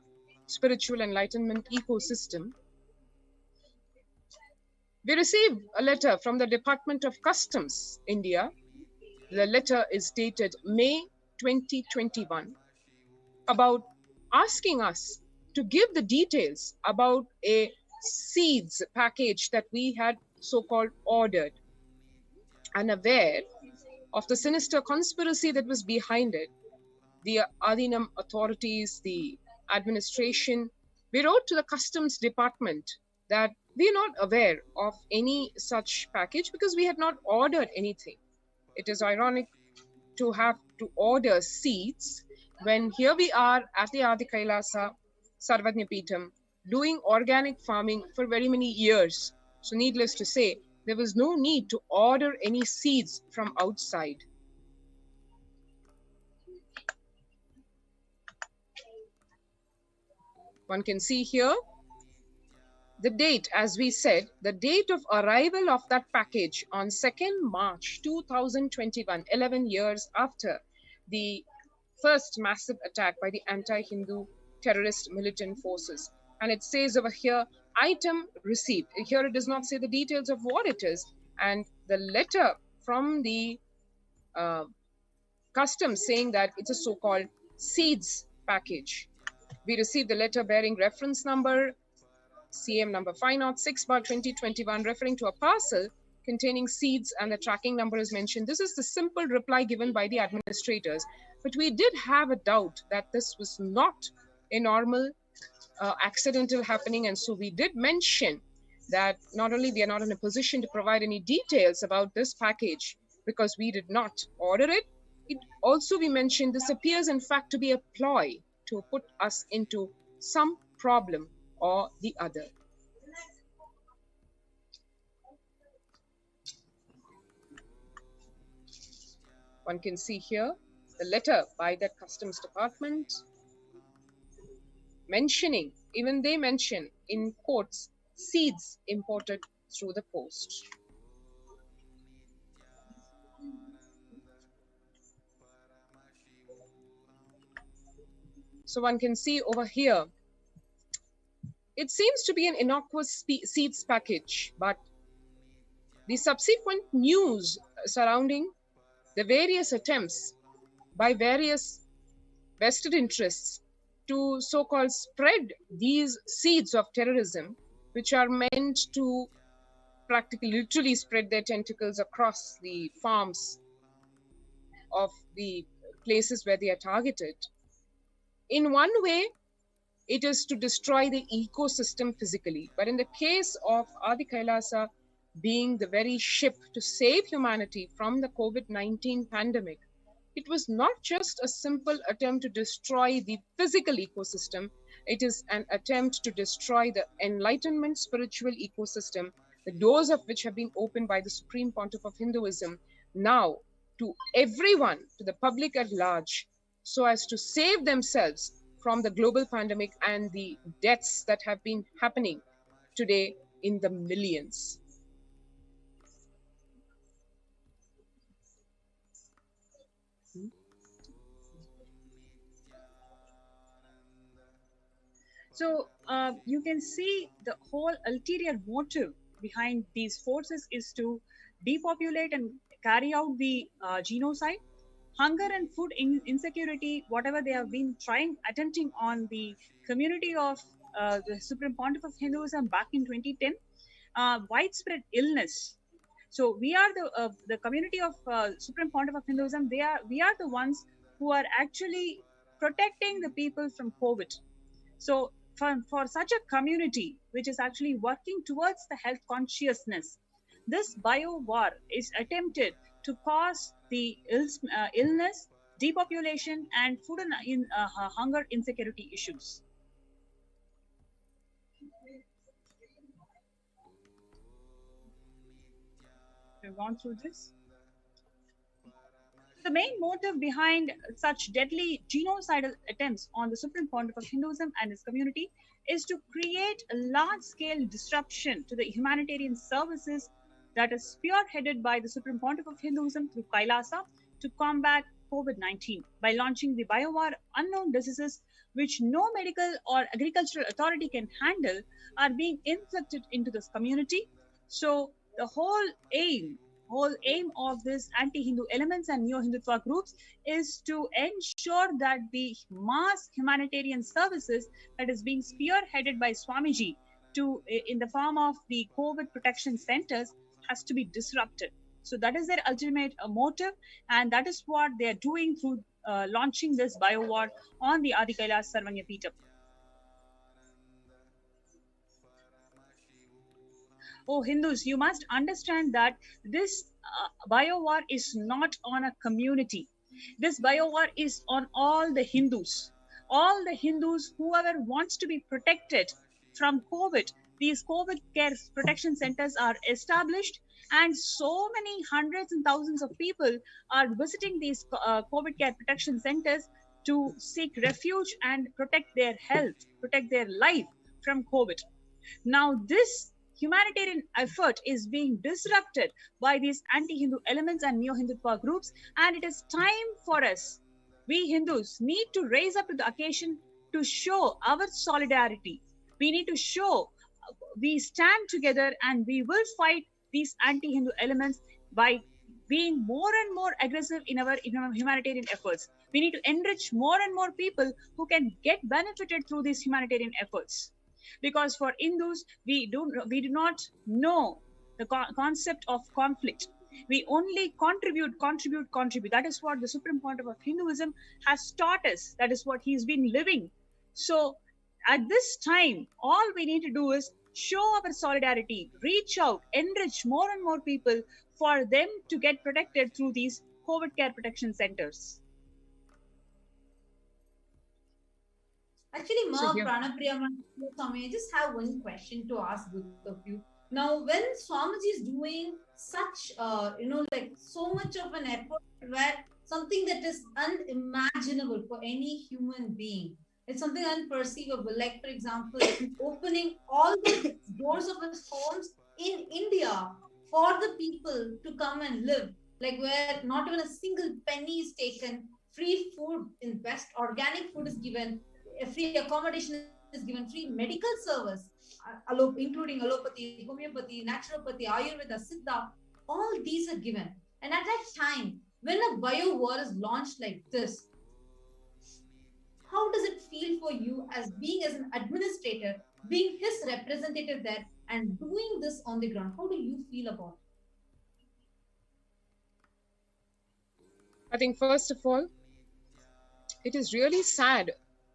spiritual enlightenment ecosystem. We received a letter from the Department of Customs, India. The letter is dated May 2021, about asking us to give the details about a seeds package that we had so-called ordered. Unaware of the sinister conspiracy that was behind it, the Adinam authorities, the administration, we wrote to the Customs Department that we are not aware of any such package because we had not ordered anything. It is ironic to have to order seeds when here we are at the Adi Kailasa Sarvagyapeetham doing organic farming for very many years. So needless to say, there was no need to order any seeds from outside. One can see here the date, as we said, the date of arrival of that package on 2nd March 2021, 11 years after the first massive attack by the anti-Hindu terrorist militant forces. And it says over here, item received. Here it does not say the details of what it is. And the letter from the customs saying that it's a so-called seeds package. We received the letter bearing reference number CM number 506/2021, referring to a parcel containing seeds, and the tracking number is mentioned. This is the simple reply given by the administrators. But we did have a doubt that this was not a normal accidental happening. And so we did mention that not only we are not in a position to provide any details about this package because we did not order it, it also we mentioned this appears in fact to be a ploy to put us into some problem or the other. One can see here the letter by that customs department mentioning, even they mention in quotes, seeds imported through the post. So one can see over here, it seems to be an innocuous seeds package, but the subsequent news surrounding the various attempts by various vested interests to so-called spread these seeds of terrorism, which are meant to practically literally spread their tentacles across the farms of the places where they are targeted. In one way, it is to destroy the ecosystem physically. But in the case of Adi Kailasa being the very ship to save humanity from the COVID-19 pandemic, it was not just a simple attempt to destroy the physical ecosystem. It is an attempt to destroy the enlightenment spiritual ecosystem, the doors of which have been opened by the Supreme Pontiff of Hinduism now to everyone, to the public at large, so as to save themselves from the global pandemic and the deaths that have been happening today in the millions. So you can see the whole ulterior motive behind these forces is to depopulate and carry out the genocide. Hunger and food insecurity, whatever they have been attempting on the community of the Supreme Pontiff of Hinduism back in 2010, widespread illness. So we are the community of Supreme Pontiff of Hinduism. We are the ones who are actually protecting the people from COVID. So for such a community which is actually working towards the health consciousness, this bio war is attempted to cause the illness, depopulation, and food and hunger insecurity issues. We've gone through this. The main motive behind such deadly genocidal attempts on the Supreme Pontiff of Hinduism and his community is to create a large-scale disruption to the humanitarian services that is spearheaded by the Supreme Pontiff of Hinduism through Kailasa to combat COVID-19 by launching the biowar. Unknown diseases which no medical or agricultural authority can handle are being inflicted into this community. So the whole aim of this anti-Hindu elements and neo-Hindutva groups is to ensure that the mass humanitarian services that is being spearheaded by Swamiji in the form of the COVID protection centers has to be disrupted. So that is their ultimate motive, and that is what they are doing through launching this biowar on the Adi Kailas Sarvanya Peetham. Oh, Hindus, you must understand that this biowar is not on a community. This biowar is on all the Hindus. All the Hindus, whoever wants to be protected from COVID, these COVID care protection centers are established, and so many hundreds and thousands of people are visiting these COVID care protection centers to seek refuge and protect their health, protect their life from COVID. Now, this humanitarian effort is being disrupted by these anti-Hindu elements and neo-Hindutva groups, and it is time for us, we Hindus, need to raise up to the occasion to show our solidarity. We need to show we stand together, and we will fight these anti-Hindu elements by being more and more aggressive in our humanitarian efforts. We need to enrich more and more people who can get benefited through these humanitarian efforts. Because for Hindus, we do not know the concept of conflict. We only contribute. That is what the Supreme Pontiff of Hinduism has taught us. That is what he's been living. So at this time, all we need to do is show our solidarity, reach out, enrich more and more people for them to get protected through these COVID care protection centers. Actually, So Ma here, Pranapriya, Swami, I just have one question to ask both of you. Now, when Swamiji is doing such, like so much of an effort where something that is unimaginable for any human being, it's something unperceivable. Like, for example, opening all the doors of his homes in India for the people to come and live, like where not even a single penny is taken, free food in best organic food is given, free accommodation is given, free medical service, including allopathy, homeopathy, naturopathy, Ayurveda, Siddha, all these are given. And at that time, when a bio war is launched like this, how does it feel for you as being as an administrator, being his representative there and doing this on the ground? How do you feel about I think first of all, it is really sad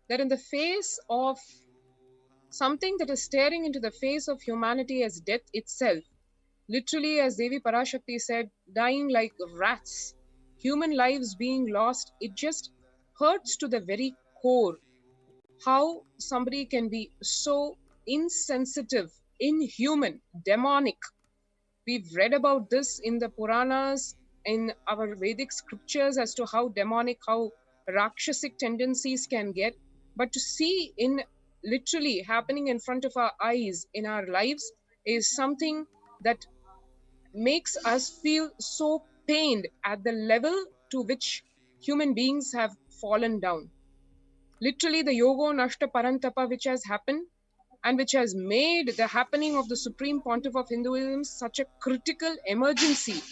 that in the face of something that is staring into the face of humanity as death itself, literally, as Devi Parashakti said, dying like rats, human lives being lost, it just hurts to the very core how somebody can be so insensitive, inhuman, demonic. We've read about this in the Puranas, in our Vedic scriptures, as to how demonic, how Rakshasic tendencies can get. But to see in literally happening in front of our eyes in our lives is something that makes us feel so pained at the level to which human beings have fallen down. Literally, the Yogo Nashta Parantapa, which has happened and which has made the happening of the Supreme Pontiff of Hinduism such a critical emergency.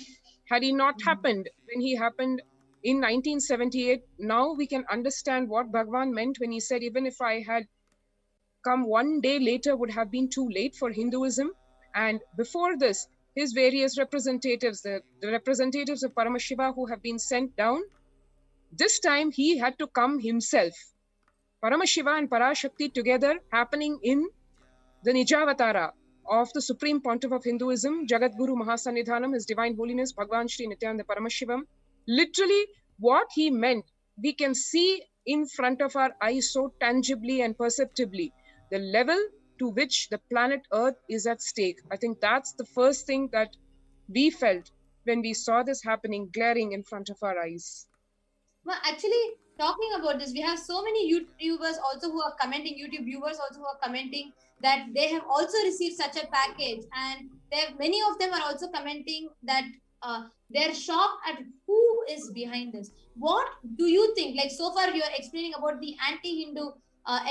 Had he not happened when he happened in 1978, now we can understand what Bhagwan meant when he said, even if I had come one day later, would have been too late for Hinduism. And before this, his various representatives, the representatives of Paramashiva who have been sent down, this time he had to come himself. Paramashiva and Parashakti together happening in the Nijavatara of the Supreme Pontiff of Hinduism, Jagat Guru Mahasannidhanam, His Divine Holiness Bhagwan Shri Nithyananda Paramashivam. Literally, what he meant, we can see in front of our eyes so tangibly and perceptibly the level to which the planet Earth is at stake. I think that's the first thing that we felt when we saw this happening, glaring in front of our eyes. Well, actually, talking about this, we have so many YouTubers also who are commenting, YouTube viewers also who are commenting that they have also received such a package, and many of them are also commenting that they're shocked at who is behind this. What do you think? Like, so far you are explaining about the anti-Hindu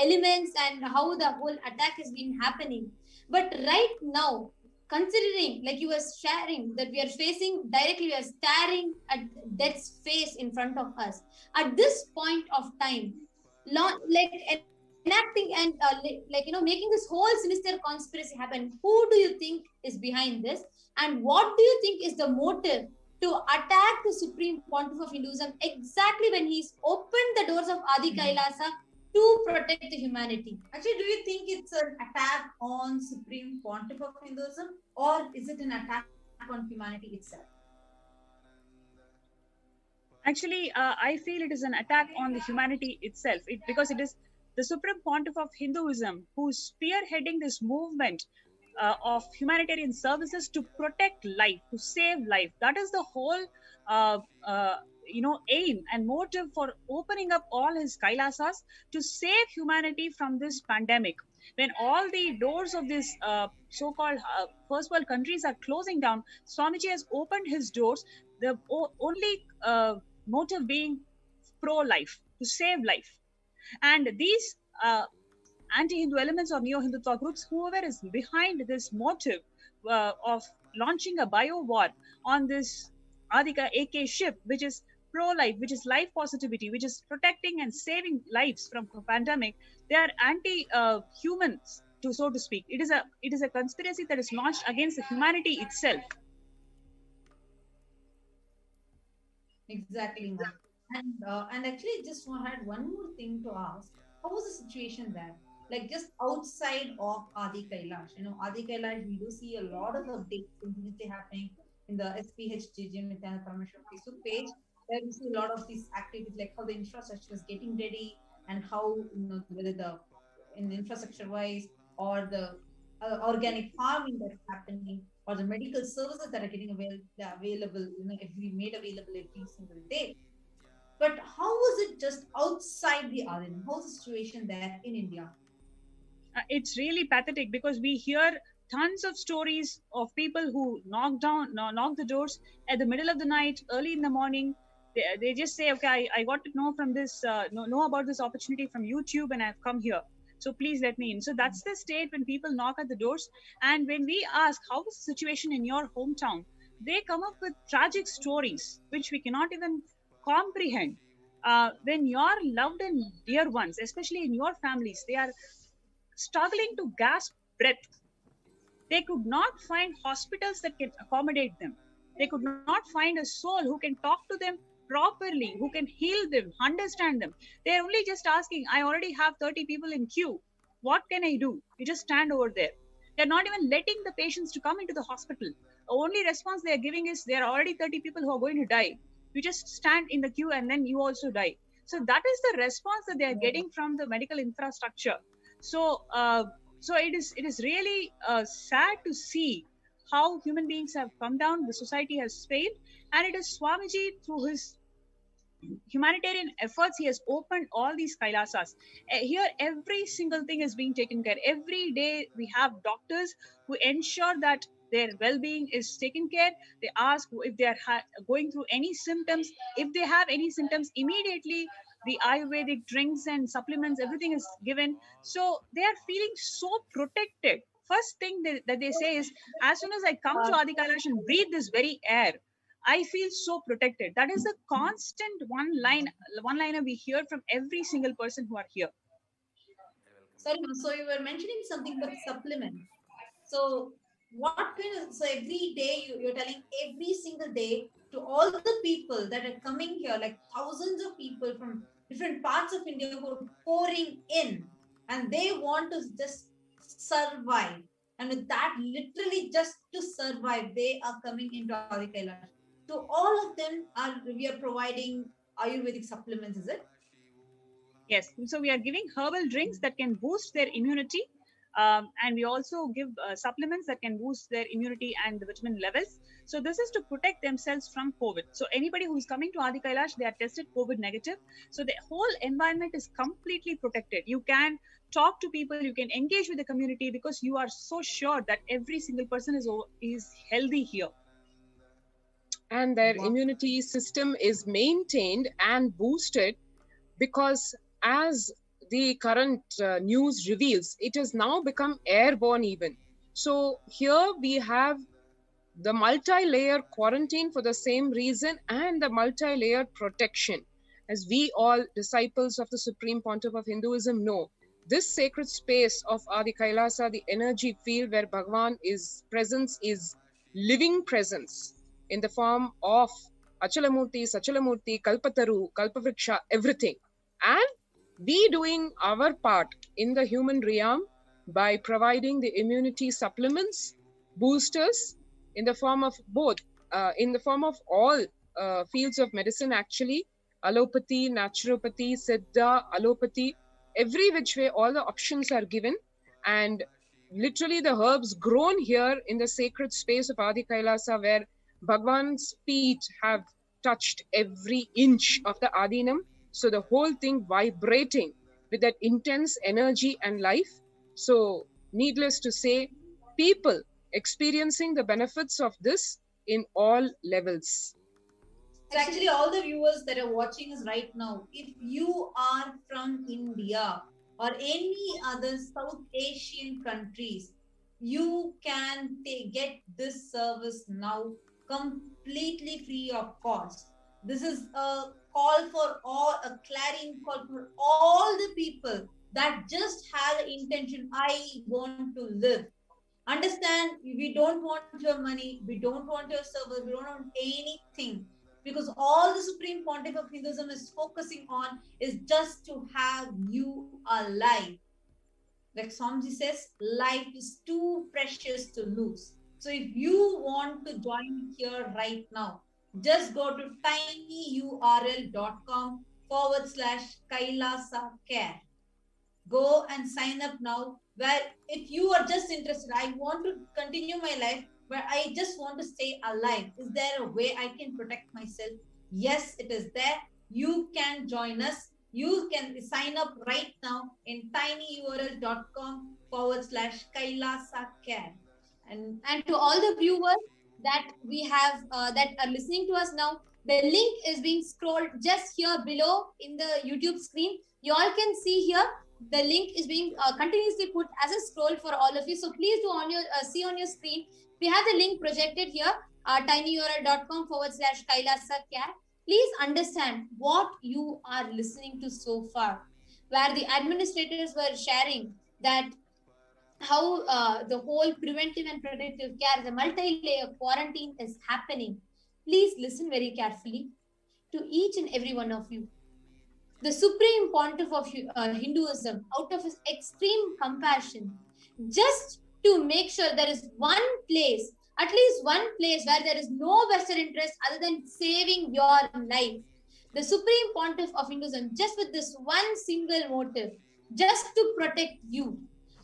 elements and how the whole attack has been happening, but right now, considering, like you were sharing, that we are facing directly, we are staring at death's face in front of us at this point of time, like enacting and making this whole sinister conspiracy happen. Who do you think is behind this, and what do you think is the motive to attack the Supreme Pontiff of Hinduism exactly when he's opened the doors of Adi Kailasa to protect the humanity? Actually, do you think it's an attack on Supreme Pontiff of Hinduism, or is it an attack on humanity itself? Actually, I feel it is an attack on the humanity itself, because it is the Supreme Pontiff of Hinduism who's spearheading this movement of humanitarian services to protect life, to save life. That is the whole aim and motive for opening up all his Kailasas, to save humanity from this pandemic. When all the doors of these so-called first world countries are closing down, Swamiji has opened his doors, the only motive being pro-life, to save life. And these anti-Hindu elements or neo-Hindutva groups, whoever is behind this motive of launching a bio war on this Adhika AK ship, which is pro-life, which is life positivity, which is protecting and saving lives from a pandemic, they are anti-humans, so to speak. It is a conspiracy that is launched against the humanity itself. Exactly, ma'am. And actually, just had one more thing to ask. How was the situation there? Like just outside of Adi Kailash, Adi Kailash, we do see a lot of updates continuously happening in the HDH Nithyananda Paramashivam Facebook page. There we see a lot of these activities, like how the infrastructure is getting ready, and how, whether in infrastructure wise, or the organic farming that's happening, or the medical services that are getting available, made available every single day. But how was it just outside the island? How's the situation there in India? It's really pathetic because we hear tons of stories of people who knock the doors at the middle of the night, early in the morning. They just say, okay, I got to know from this, know about this opportunity from YouTube, and I've come here. So please let me in. So that's the state when people knock at the doors. And when we ask, how is the situation in your hometown? They come up with tragic stories, which we cannot even comprehend. When your loved and dear ones, especially in your families, they are struggling to gasp breath. They could not find hospitals that can accommodate them. They could not find a soul who can talk to them properly, who can heal them, understand them. They're only just asking, I already have 30 people in queue. What can I do? You just stand over there. They're not even letting the patients to come into the hospital. The only response they're giving is there are already 30 people who are going to die. You just stand in the queue and then you also die. So that is the response that they are getting from the medical infrastructure. So it is really sad to see how human beings have come down, the society has failed, and it is Swamiji, through his humanitarian efforts, he has opened all these Kailasas. Here, every single thing is being taken care. Every day, we have doctors who ensure that their well-being is taken care. They ask if they are going through any symptoms. If they have any symptoms, immediately the Ayurvedic drinks and supplements, everything is given. So they are feeling so protected. First thing that they say is, as soon as I come to Adi Kailash and breathe this very air, I feel so protected. That is the constant one-liner we hear from every single person who are here. Sorry, so you were mentioning something about supplements. So what kind of, so every day you're telling every single day to all the people that are coming here, like thousands of people from different parts of India who are pouring in, and they want to just survive. And with that, literally just to survive, they are coming into Adi Kailash. To all of them, we are providing Ayurvedic supplements, is it? Yes. So we are giving herbal drinks that can boost their immunity. And we also give supplements that can boost their immunity and the vitamin levels. So this is to protect themselves from COVID. So anybody who is coming to Adi Kailash, they are tested COVID negative. So the whole environment is completely protected. You can talk to people, you can engage with the community, because you are so sure that every single person is healthy here. And their immunity system is maintained and boosted, because as the current news reveals, it has now become airborne even. So here we have the multi-layer quarantine for the same reason, and the multi-layered protection. As we all disciples of the Supreme Pontiff of Hinduism know, this sacred space of Adi Kailasa, the energy field where Bhagavan's presence is living presence in the form of Achalamurti, Sachalamurti, Kalpataru, Kalpavriksha, everything. And we doing our part in the human realm by providing the immunity supplements, boosters, in the form of both, in the form of all fields of medicine actually, allopathy, naturopathy, siddha, allopathy, every which way, all the options are given. And literally the herbs grown here in the sacred space of Adi Kailasa, where Bhagwan's feet have touched every inch of the Adinam. So the whole thing vibrating with that intense energy and life. So needless to say, people experiencing the benefits of this in all levels. So actually, all the viewers that are watching us right now, if you are from India or any other South Asian countries, you can get this service now completely free of cost. This is a call for all, a clarion call for all the people that just have the intention, I want to live. Understand, we don't want your money, we don't want your service, we don't want anything, because all the Supreme Pontiff of Hinduism is focusing on is just to have you alive. Like Swamiji says, life is too precious to lose. So if you want to join here right now, just go to tinyurl.com Kailasa care. Go and sign up now. Where if you are just interested, I want to continue my life, but I just want to stay alive. Is there a way I can protect myself? Yes, it is there. You can join us. You can sign up right now in tinyurl.com/Kailasa care. And to all the viewers that we have that are listening to us now, the link is being scrolled just here below in the YouTube screen. You all can see here the link is being continuously put as a scroll for all of you. So please do on your see on your screen. We have the link projected here, tinyurl.com/Kailasa care. Please understand what you are listening to so far, where the administrators were sharing that how the whole preventive and protective care, the multi-layer quarantine is happening. Please listen very carefully to each and every one of you. The supreme pontiff of Hinduism, out of his extreme compassion, just to make sure there is one place, at least one place where there is no vested interest other than saving your life. The supreme pontiff of Hinduism, just with this one single motive, just to protect you,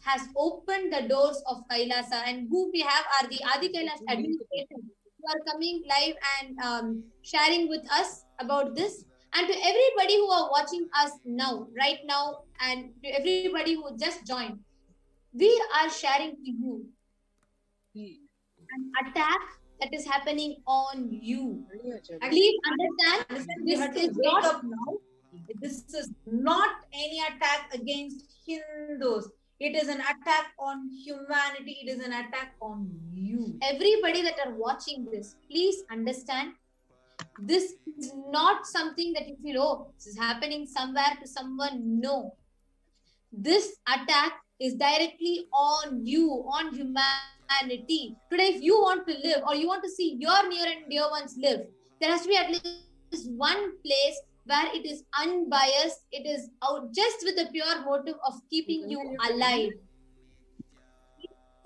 has opened the doors of Kailasa, and who we have are the Adi Kailas administrators who are coming live and sharing with us about this. And to everybody who are watching us now, right now, and to everybody who just joined, we are sharing to you an attack that is happening on you. Please understand, this is not up now. This is not any attack against Hindus. It is an attack on humanity. It is an attack on you. Everybody that are watching this, please understand, this is not something that you feel, oh, this is happening somewhere to someone. No. This attack is directly on you, on humanity. Today, if you want to live or you want to see your near and dear ones live, there has to be at least one place where it is unbiased, it is out just with the pure motive of keeping you alive.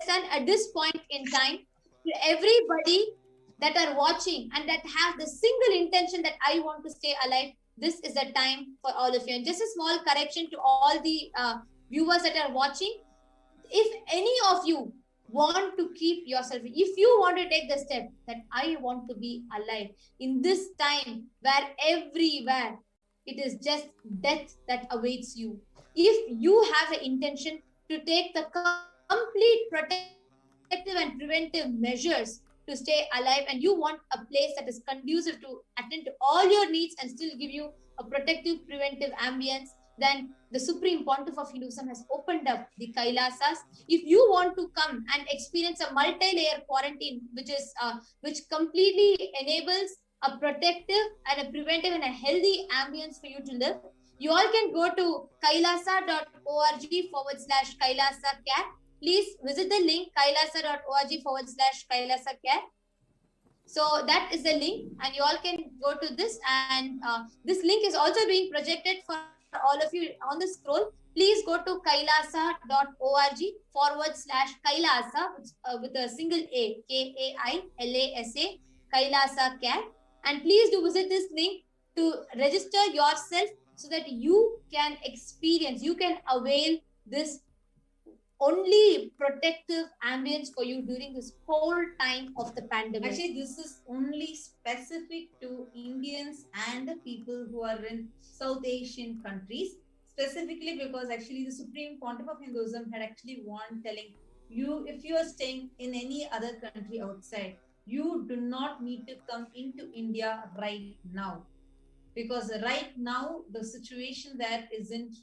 And at this point in time, to everybody that are watching and that have the single intention that I want to stay alive, this is the time for all of you. And just a small correction to all the viewers that are watching. If any of you want to keep yourself, if you want to take the step that I want to be alive in this time where everywhere it is just death that awaits you, if you have an intention to take the complete protective and preventive measures to stay alive, and you want a place that is conducive to attend to all your needs and still give you a protective preventive ambience, then the supreme pontiff of Hinduism has opened up the Kailasas. If you want to come and experience a multi-layer quarantine, which completely enables a protective and a preventive and a healthy ambience for you to live, you all can go to kailasa.org/Kailasa care. Please visit the link kailasa.org/Kailasa care. So that is the link, and you all can go to this, and this link is also being projected for all of you on the scroll. Please go to kailasa.org/Kailasa with a single A, Kailasa, Kailasa care. And please do visit this link to register yourself so that you can experience, you can avail this only protective ambience for you during this whole time of the pandemic. Actually, this is only specific to Indians and the people who are in South Asian countries, specifically because actually the Supreme Pontiff of Hinduism had actually warned, telling you, if you are staying in any other country outside, you do not need to come into India right now, because right now the situation there isn't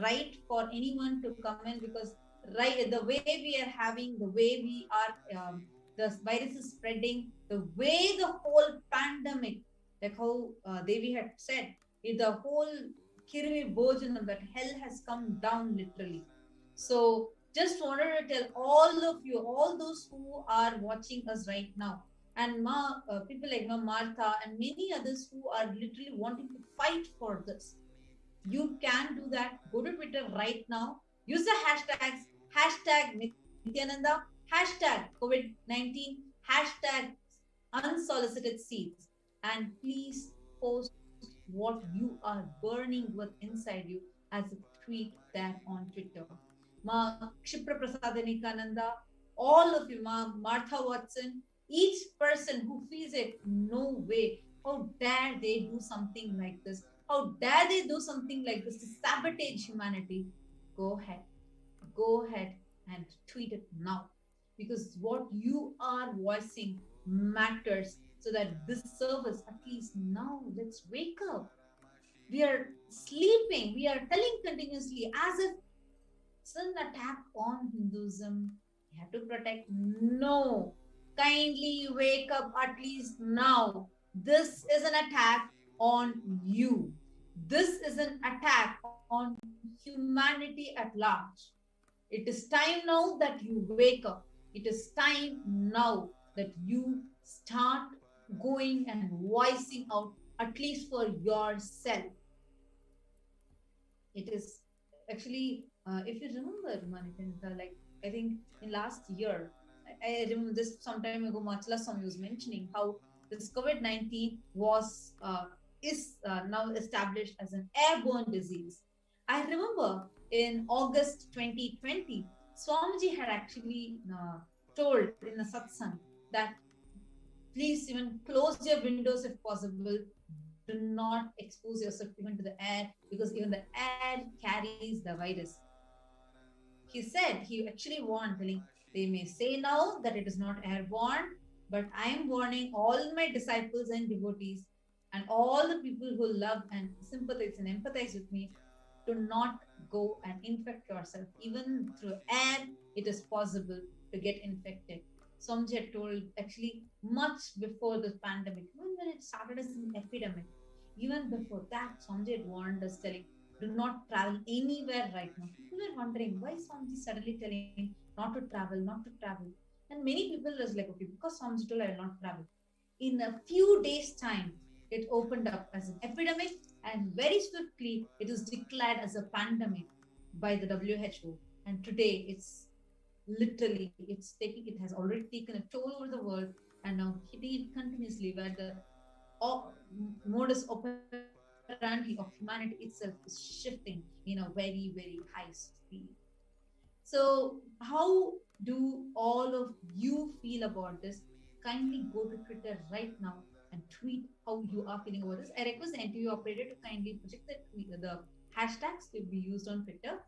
right for anyone to come in, because the way we are having, the way we are, the virus is spreading, the way the whole pandemic, like how Devi had said, the whole Kirvi Bhojanam, that hell has come down literally. So just wanted to tell all of you, all those who are watching us right now, and people like Martha and many others who are literally wanting to fight for this. You can do that. Go to Twitter right now. Use the hashtags, #Nithyananda, #COVID-19, #unsolicited seeds. And please post what you are burning with inside you as a tweet there on Twitter. Ma Kshipra Prasadanikananda, all of you, Ma Martha Watson, each person who feels it, no way, how dare they do something like this? How dare they do something like this to sabotage humanity? Go ahead and tweet it now, because what you are voicing matters, so that this service, at least now, let's wake up. We are sleeping, we are telling continuously as if it's an attack on Hinduism, we have to protect. No, kindly wake up at least now. This is an attack on you. This is an attack on humanity at large. It is time now that you wake up. It is time now that you start going and voicing out, at least for yourself. It is actually, if you remember, Manikinta, like I think in last year, I remember this some time ago, Machala Swami was mentioning how this COVID-19 is now established as an airborne disease. I remember in August 2020, Swamiji had actually told in a satsang that please even close your windows if possible. Do not expose yourself even to the air, because even the air carries the virus. He said, he actually warned, telling, they may say now that it is not airborne, but I am warning all my disciples and devotees and all the people who love and sympathize and empathize with me, to not go and infect yourself. Even through air, it is possible to get infected. Swamiji had told actually much before the pandemic, even when it started as an epidemic, even before that, Swamiji had warned us, telling, do not travel anywhere right now. People were wondering, why Swamiji suddenly telling not to travel, not to travel? And many people was like, okay, because Swamiji told I will not travel. In a few days' time, it opened up as an epidemic, and very swiftly it was declared as a pandemic by the WHO. And today it's literally, it has already taken a toll over the world, and now hitting it continuously, where the modus operandi of humanity itself is shifting in a very, very high speed. So, how do all of you feel about this? Kindly go to Twitter right now and tweet how you are feeling about this. I request the NTV operator to kindly project the hashtags to be used on Twitter.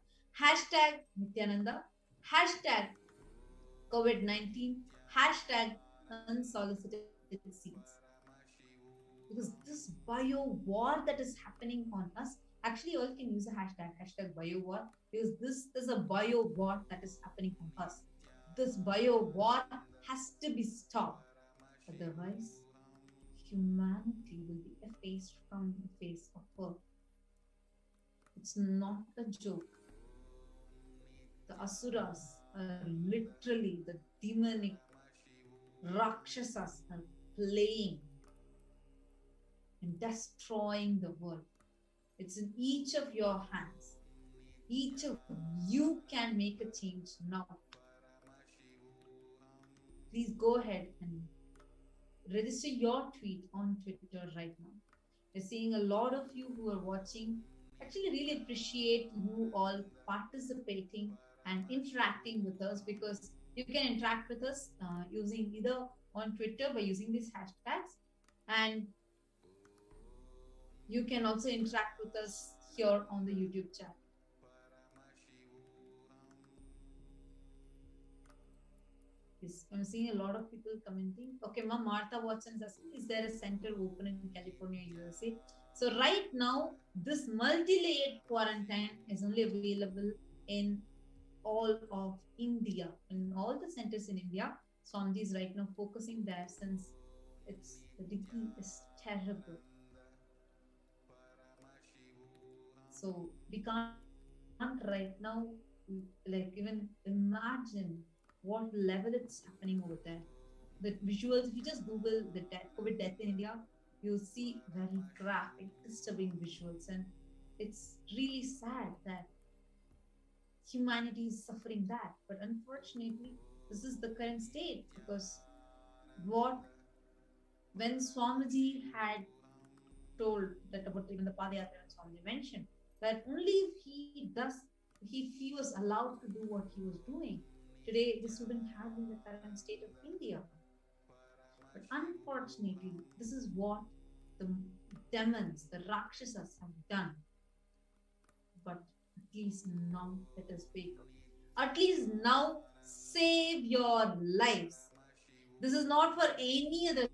Hashtag Nithyananda, hashtag COVID-19, hashtag unsolicited seeds. Because this bio war that is happening on us, actually all can use a hashtag bio war, because this is a bio war that is happening on us. This bio war has to be stopped. Otherwise, humanity will be effaced from the face of earth. It's not a joke. The asuras are literally, the demonic rakshasas are playing and destroying the world. It's in each of your hands. Each of you can make a change now. Please go ahead and register your tweet on Twitter right now. We're seeing a lot of you who are watching. Actually, really appreciate you all participating and interacting with us, because you can interact with us using either on Twitter by using these hashtags, and you can also interact with us here on the YouTube chat. Yes, I'm seeing a lot of people commenting. Okay, Ma'am, Martha Watson is asking, is there a center open in California, USA? So right now, this multi-layered quarantine is only available in all of India, in all the centers in India. Swamiji is right now focusing there, since the degree is terrible. So we can't right now like even imagine what level it's happening over there. The visuals, if you just Google the COVID death in India, you'll see very graphic, disturbing visuals, and it's really sad that humanity is suffering that. But unfortunately, this is the current state, because when Swamiji had told that about even the Padayatra and Swami mentioned that only if he was allowed to do what he was doing, today this wouldn't have been the current state of India. But unfortunately, this is what the demons, the Rakshasas have done. But at least now let us wake up. At least now save your lives. This is not for any other.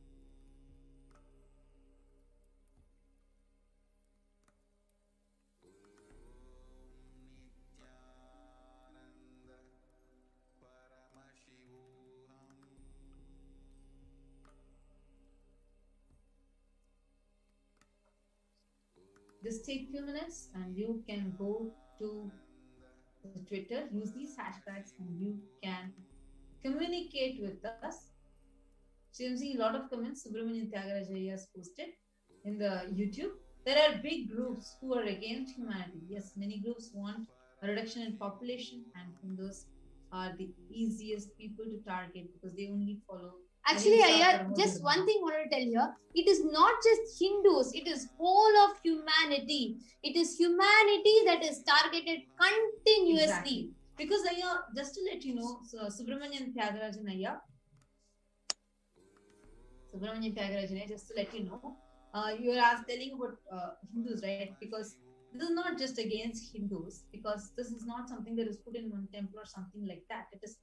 Just take a few minutes and you can go to the Twitter, use these hashtags, and you can communicate with us. So I'm seeing a lot of comments. Subramanian Tyagaraja has posted in the YouTube. There are big groups who are against humanity. Yes, many groups want a reduction in population, and Hindus are the easiest people to target because they only follow. Actually, just one thing I want to tell here. It is not just Hindus. It is whole of humanity. It is humanity that is targeted continuously. Exactly. Because just to let you know, so Subramanian Tyagarajan, just to let you know, you are telling about Hindus, right? Because this is not just against Hindus, because this is not something that is put in one temple or something like that. It is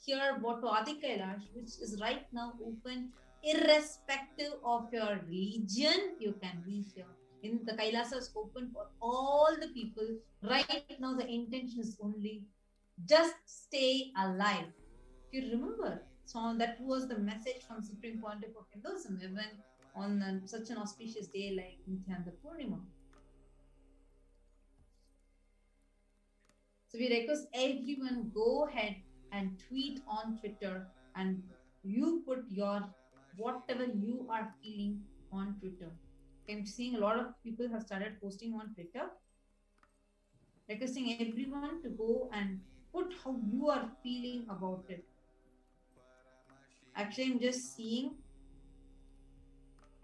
here brought to Adi Kailash, which is right now open irrespective of your religion. You can be here. In the Kailasa is open for all the people. Right now the intention is only just stay alive. If you remember, so that was the message from Supreme Pontiff of Hinduism, even on such an auspicious day like Nithyananda Paramashivam. So we request everyone go ahead and tweet on Twitter, and you put your whatever you are feeling on Twitter. I'm seeing a lot of people have started posting on Twitter, requesting everyone to go and put how you are feeling about it. Actually, I'm just seeing.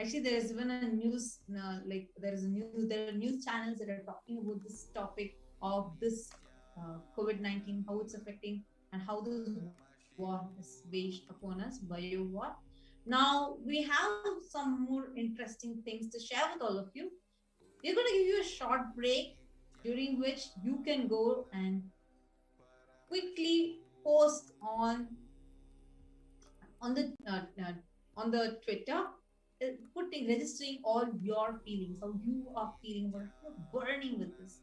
Actually, there is even a news, there are news channels that are talking about this topic of this COVID-19, how it's affecting and how this war is waged upon us, bio war. Now, we have some more interesting things to share with all of you. We're going to give you a short break during which you can go and quickly post on the Twitter, registering all your feelings, how you are feeling, what you're burning with this.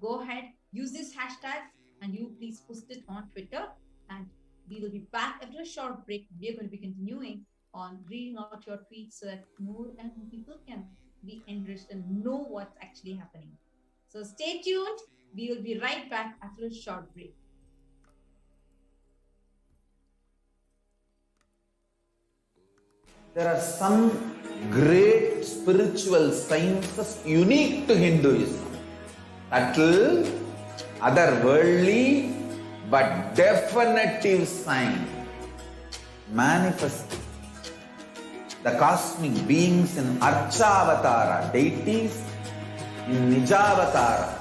Go ahead, use this hashtag, and you please post it on Twitter, and we will be back after a short break. We are going to be continuing on reading out your tweets so that more and more people can be enriched and know what's actually happening. So stay tuned. We will be right back after a short break. There are some great spiritual sciences unique to Hinduism. Subtle, otherworldly, but definitive sign. Manifesting the cosmic beings in Archavatara, deities in Nijavatara,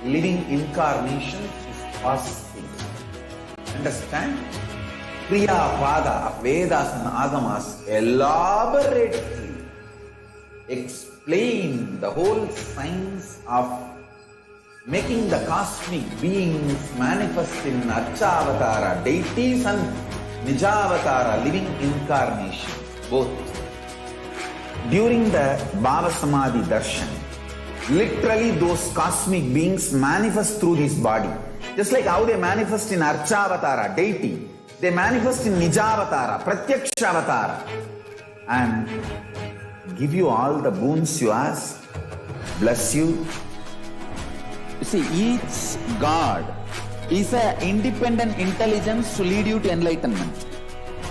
living incarnations is possible. Understand? Kriya Pada of Vedas and Agamas elaborately explain the whole science of making the cosmic beings manifest in Archavatara, deities and Nijavatara, living incarnations, both. During the Bhava Samadhi Darshan, literally those cosmic beings manifest through this body. Just like how they manifest in Archavatara, deity, they manifest in Nijavatara, Pratyakshavatara, and give you all the boons you ask, bless you. You see, each God is an independent intelligence to lead you to enlightenment.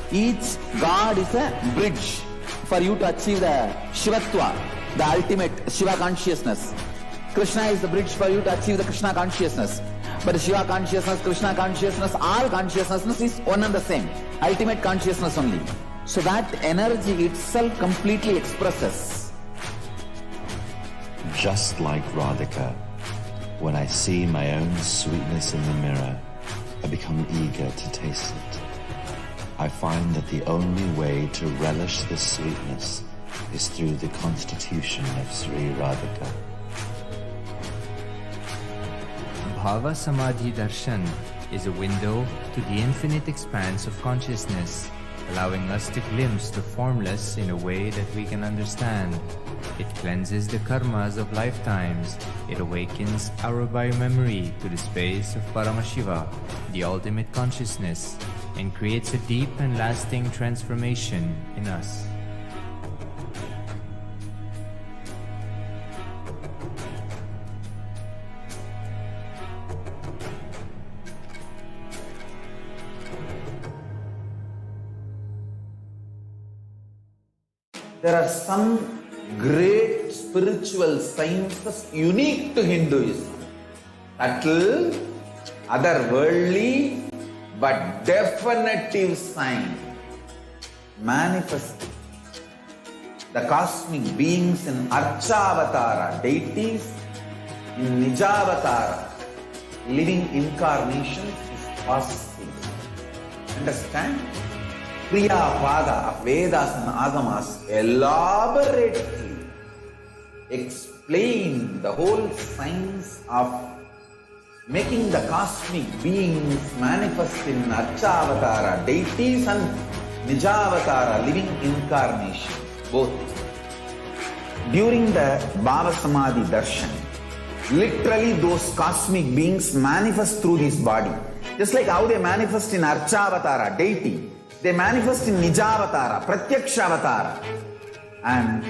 Each God is a bridge for you to achieve the Shivatva, the ultimate Shiva consciousness. Krishna is the bridge for you to achieve the Krishna consciousness. But Shiva consciousness, Krishna consciousness, all consciousness is one and the same. Ultimate consciousness only. So that energy itself completely expresses Just like Radhika, when I see my own sweetness in the mirror, I become eager to taste it. I find that the only way to relish this sweetness is through the constitution of Sri Radhika. Bhava Samadhi Darshan is a window to the infinite expanse of consciousness, allowing us to glimpse the formless in a way that we can understand. It cleanses the karmas of lifetimes. It awakens our biomemory to the space of Paramashiva, the ultimate consciousness, and creates a deep and lasting transformation in us. There are some great spiritual sciences unique to Hinduism. Subtle, otherworldly, but definitive sign. Manifesting the cosmic beings in Archavatara, deities in Nijavatara, living incarnations is possible. Understand? Priya Pada of Vedas and Agamas elaborately explain the whole science of making the cosmic beings manifest in Archavatara, deities and Nijavatara, living incarnation, both. During the Bhava Samadhi Darshan, literally those cosmic beings manifest through this body. Just like how they manifest in Archavatara, deity, they manifest in Nijavatara, Pratyakshavatara, and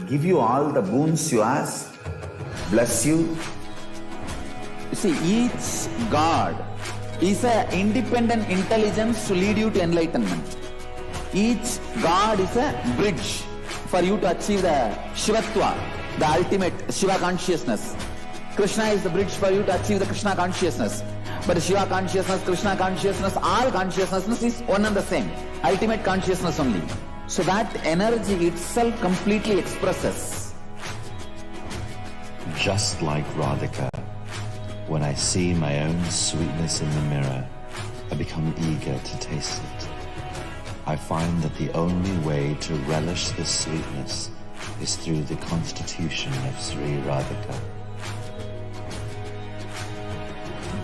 give you all the boons you ask, bless you. You see, each God is an independent intelligence to lead you to enlightenment. Each God is a bridge for you to achieve the Shivatva, the ultimate Shiva consciousness. Krishna is the bridge for you to achieve the Krishna consciousness. But Shiva consciousness, Krishna consciousness, all consciousness is one and the same. Ultimate consciousness only. So that energy itself completely expresses. Just like Radhika, when I see my own sweetness in the mirror, I become eager to taste it. I find that the only way to relish this sweetness is through the constitution of Sri Radhika.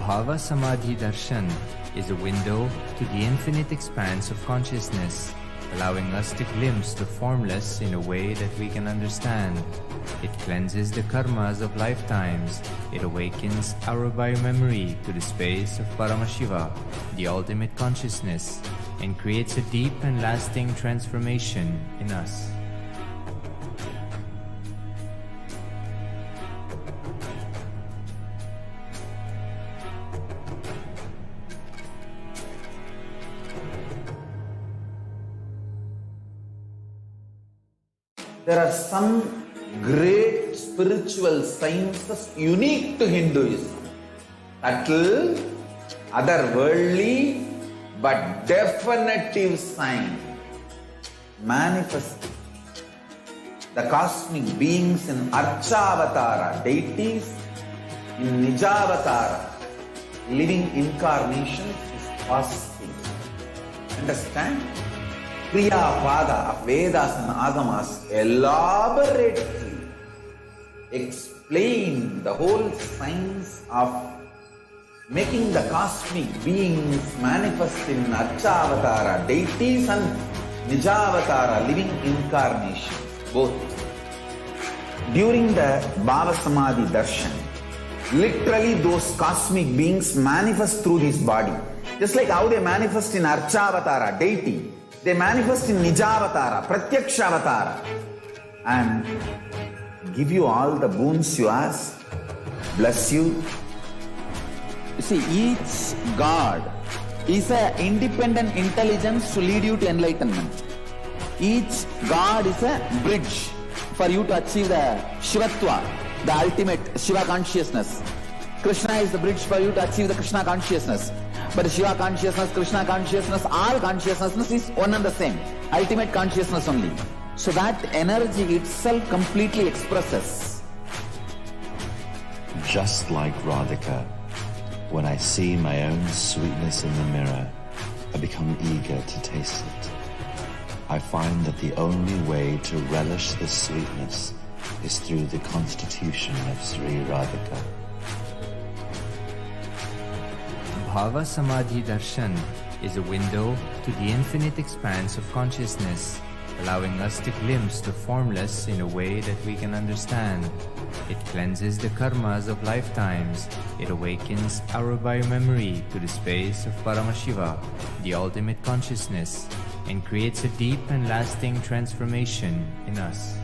Bhava Samadhi Darshan is a window to the infinite expanse of consciousness, allowing us to glimpse the formless in a way that we can understand. It cleanses the karmas of lifetimes. It awakens our biomemory to the space of Paramashiva, the ultimate consciousness, and creates a deep and lasting transformation in us. There are some great spiritual sciences unique to Hinduism. Subtle, otherworldly, but definitive sign. Manifesting the cosmic beings in Archavatara, deities in Nijavatara, living incarnations is possible. Understand? Priya Pada of Vedas and Agamas elaborately explain the whole science of making the cosmic beings manifest in Archavatara, deities and Nijavatara, living incarnations, both. During the Bhava Samadhi Darshan, literally those cosmic beings manifest through this body. Just like how they manifest in Archavatara, deity, they manifest in Nijavatara, Pratyakshavatara, and give you all the boons you ask, bless you. You see, each God is an independent intelligence to lead you to enlightenment. Each God is a bridge for you to achieve the Shivatva, the ultimate Shiva consciousness. Krishna is the bridge for you to achieve the Krishna consciousness. But Shiva consciousness, Krishna consciousness, all consciousness is one and the same. Ultimate consciousness only. So that energy itself completely expresses. just like Radhika. When I see my own sweetness in the mirror, I become eager to taste it. I find that the only way to relish this sweetness is through the constitution of Sri Radhika. Bhava Samadhi Darshan is a window to the infinite expanse of consciousness, allowing us to glimpse the formless in a way that we can understand. It cleanses the karmas of lifetimes. It awakens our biomemory to the space of Paramashiva, the ultimate consciousness, and creates a deep and lasting transformation in us.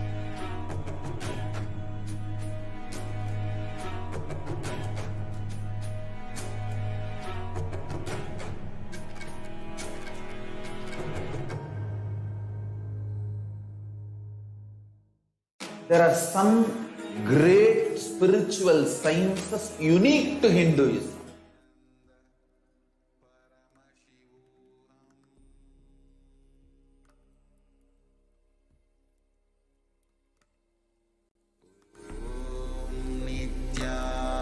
There are some great spiritual sciences unique to Hinduism.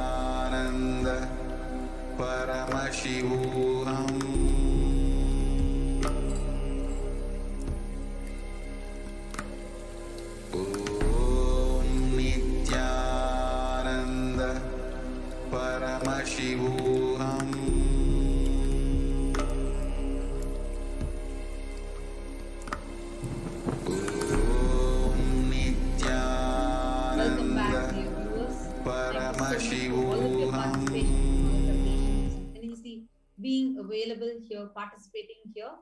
Nithyananda Paramashivoham. Paramashivoham. Welcome back, dear viewers. Thank you so much for all of your participation, all of your patience, and continuously being available here, participating here.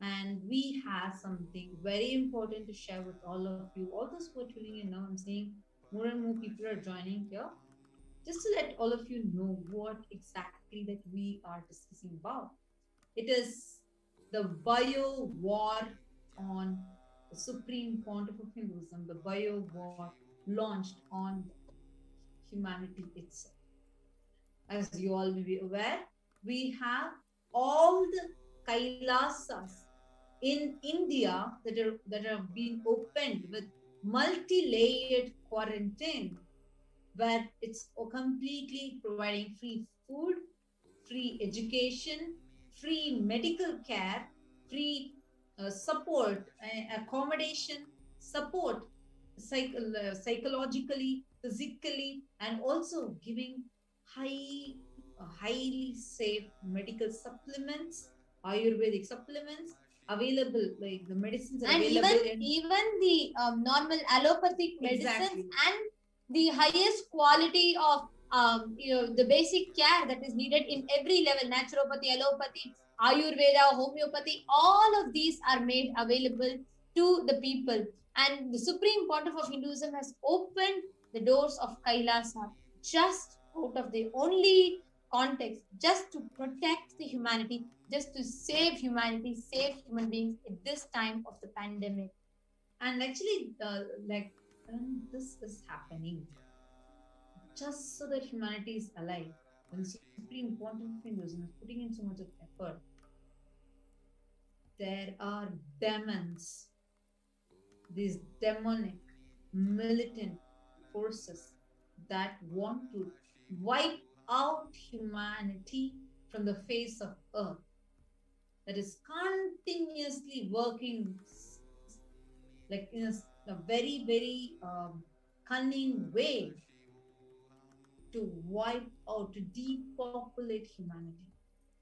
And we have something very important to share with all of you. All those who are tuning in now, I'm seeing more and more people are joining here. Just to let all of you know what exactly that we are discussing about. It is the bio war on the Supreme Pontiff of Hinduism, the bio war launched on humanity itself. As you all may be aware, we have all the Kailasas in India that have been opened with multi-layered quarantine, where it's completely providing free food, free education, free medical care, free support, accommodation, support psychologically, physically, and also giving highly safe medical supplements, Ayurvedic supplements available, like the medicines are And available. even the normal allopathic medicines, Exactly. and the highest quality of the basic care that is needed in every level: naturopathy, allopathy, Ayurveda, homeopathy. All of these are made available to the people. And the Supreme Pontiff of Hinduism has opened the doors of Kailasa just out of the only context, just to protect the humanity, just to save humanity, save human beings at this time of the pandemic. And actually, when this is happening, just so that humanity is alive, when the Supreme Pontiff of Hinduism is putting in so much of effort, there are demons, these demonic, militant forces that want to wipe out humanity from the face of earth, that is continuously working like in a very, very cunning way to wipe out, to depopulate humanity,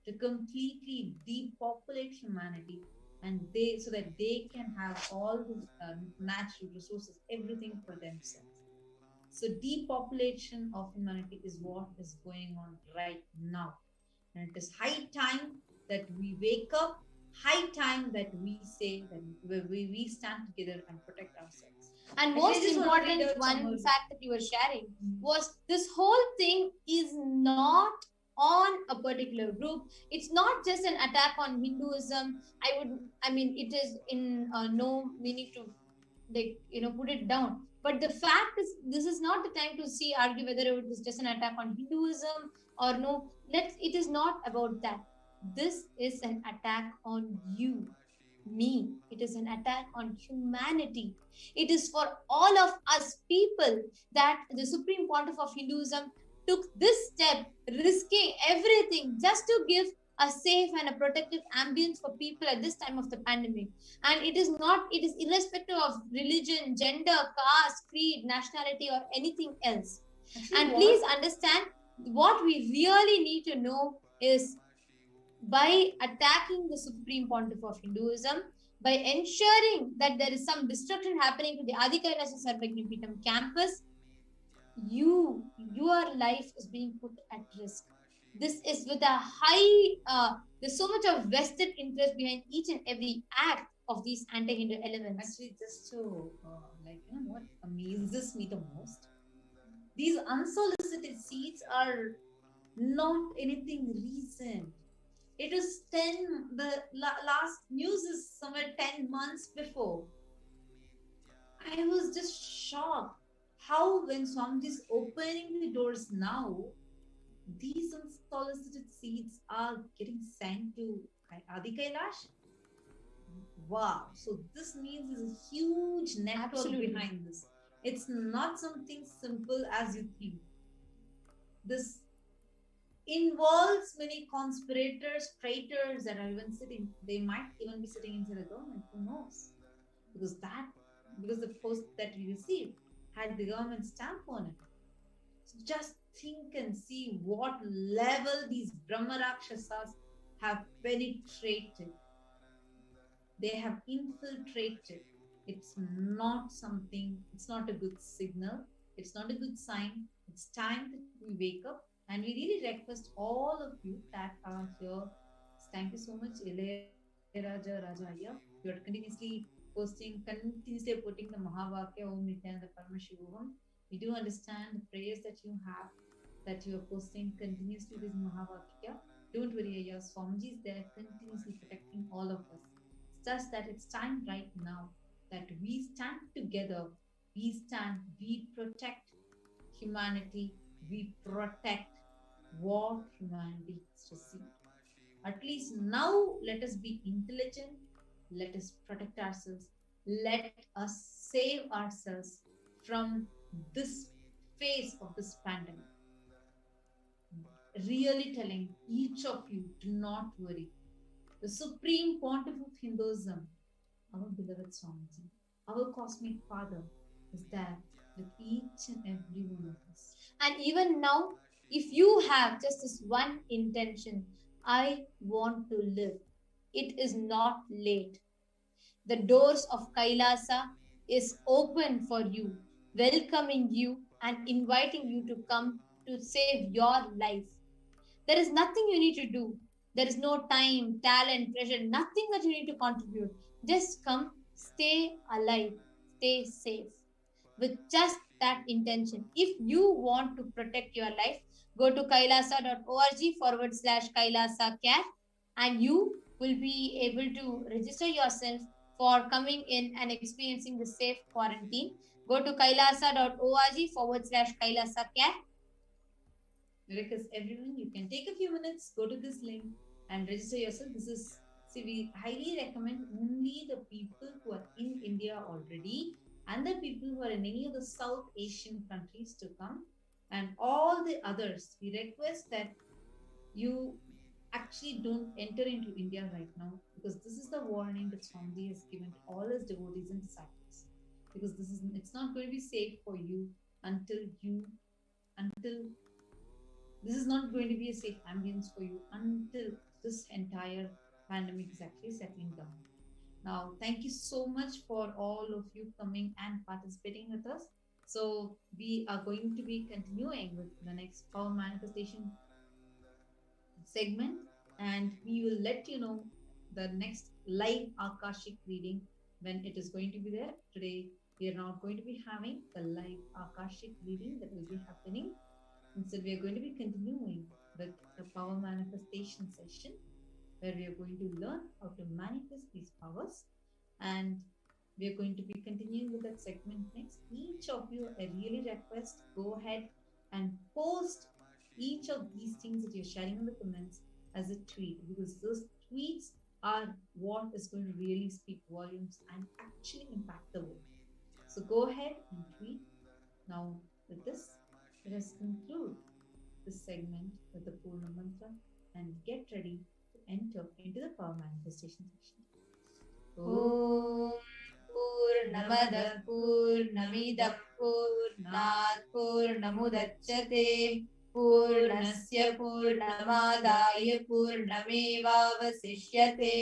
to completely depopulate humanity, and so that they can have all the natural resources, everything for themselves. So depopulation of humanity is what is going on right now, and it is high time that we wake up, high time that we say that we stand together and protect ourselves. And I most just wanna read important out some one more. fact that you were sharing was this whole thing is not on a particular group. It's not just an attack on Hinduism. I mean, it is in no meaning to put it down. But the fact is, this is not the time to argue whether it is just an attack on Hinduism or no. It is not about that. This is an attack on you, me. It is an attack on humanity. It is for all of us people that the Supreme Pontiff of Hinduism took this step, risking everything just to give a safe and a protective ambience for people at this time of the pandemic. And it is not, it is irrespective of religion, gender, caste, creed, nationality, or anything else. Actually, And what? please understand, what we really need to know is, by attacking the Supreme Pontiff of Hinduism, by ensuring that there is some destruction happening to the Adi Kailasa Sarvagnipitam campus, your life is being put at risk. This is with a high, there's so much of vested interest behind each and every act of these anti-Hindu elements. Actually, just to what amazes me the most, these unsolicited seeds are not anything recent. It is 10, the last news is somewhere 10 months before. I was just shocked how when Swamiji is opening the doors now, these unsolicited seeds are getting sent to Adi Kailash. Wow. So this means there's a huge network Absolutely. behind this. It's not something simple as you think. This involves many conspirators, traitors that are even sitting. They might even be sitting inside the government. Who knows? Because the post that we received had the government stamp on it. So just think and see what level these Brahma Rakshasas have penetrated. They have infiltrated. It's not a good signal. It's not a good sign. It's time that we wake up. And we really request all of you that are here. Thank you so much, Raja Rajaya. You are continuously putting the Mahavakya Om Nithyananda Paramashivoham. We do understand the prayers that you have, that you are posting continuously this Mahavakya. Don't worry, your Swamiji is there continuously protecting all of us. It's just that it's time right now that we stand together. We protect humanity. We protect what humanity has received. At least now, let us be intelligent. Let us protect ourselves. Let us save ourselves from this phase of this pandemic. Really telling each of you, do not worry. The Supreme Pontiff of Hinduism, our beloved Swamiji, our cosmic Father, is there with each and every one of us. And even now, if you have just this one intention, I want to live, it is not late. The doors of Kailasa is open for you, welcoming you and inviting you to come to save your life. There is nothing you need to do. There is no time, talent, pressure, nothing that you need to contribute. Just come, stay alive, stay safe. With just that intention. If you want to protect your life, go to kailasa.org/Kailasa Care, and you will be able to register yourself for coming in and experiencing the safe quarantine. Go to kailasa.org/Kailasa Care. Because everyone, you can take a few minutes, go to this link and register yourself. We highly recommend only the people who are in India already and the people who are in any of the South Asian countries to come. And all the others, we request that you actually don't enter into India right now, because this is the warning that Swamiji has given to all his devotees and disciples. Because it's not going to be safe for you until this is not going to be a safe ambience for you until this entire pandemic is actually settling down. Now, thank you so much for all of you coming and participating with us. So we are going to be continuing with the next power manifestation segment, and we will let you know the next live Akashic reading when it is going to be there. Today, we are not going to be having the live Akashic reading that will be happening. Instead, we are going to be continuing with the power manifestation session, where we are going to learn how to manifest these powers, and we are going to be continuing with that segment next. Each of you, I really request, go ahead and post each of these things that you're sharing in the comments as a tweet, because those tweets are what is going to really speak volumes and actually impact the world. So go ahead and tweet. Now with this, let us conclude this segment with the Purna Mantra and get ready to enter into the power manifestation session. Om Purnamada Purnamidam Purnat Purnamudachyate Purnasya Purnamadaya Purnamevavasishyate.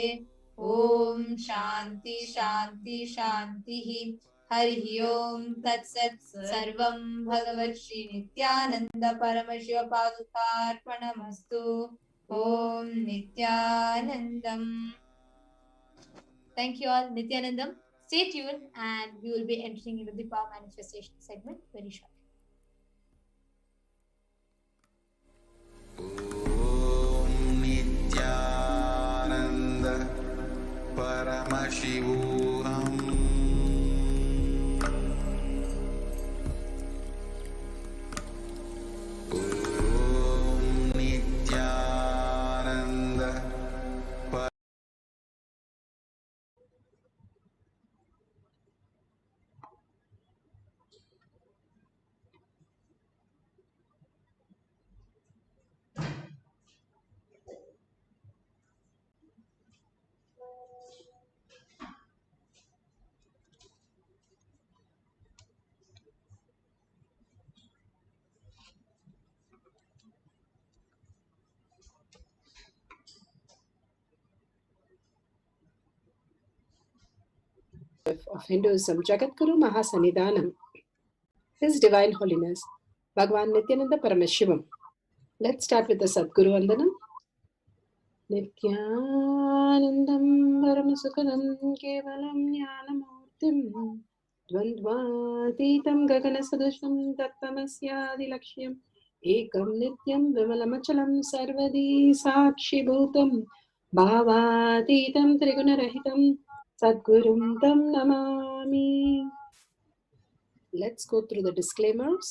Om Shanti Shanti Shanti. Hari Om Tat Sat. Sarvam Bhagavat Shri Nithyananda Paramashiva Padukarpanamastu. Om Nithyanandam. Thank you all, Nithyanandam. Stay tuned and we will be entering into the power manifestation segment very shortly. Om Nithyananda Paramashivoham. Om Nithyananda of Hinduism, Jagadguru Mahasannidhanam, His Divine Holiness, Bhagavan Nithyananda Paramashivam. Let's start with the Sadguru Vandanam. Nithyanandam Paramasukhanam Kevalam Jnanamurtim Dvandvatitam Gaganasadusham Tattvamasyaadilakshya Ekam Nityam Vimalamachalam Sarvadi Sakshi Bhutam Bhavatitam Trigunarahitam Sadgurum Tam Namami. Let's go through the disclaimers.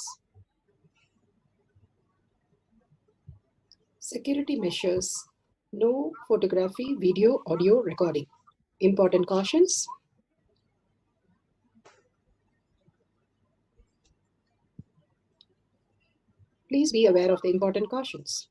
Security measures. No photography, video, audio recording. Important cautions. Please be aware of the important cautions.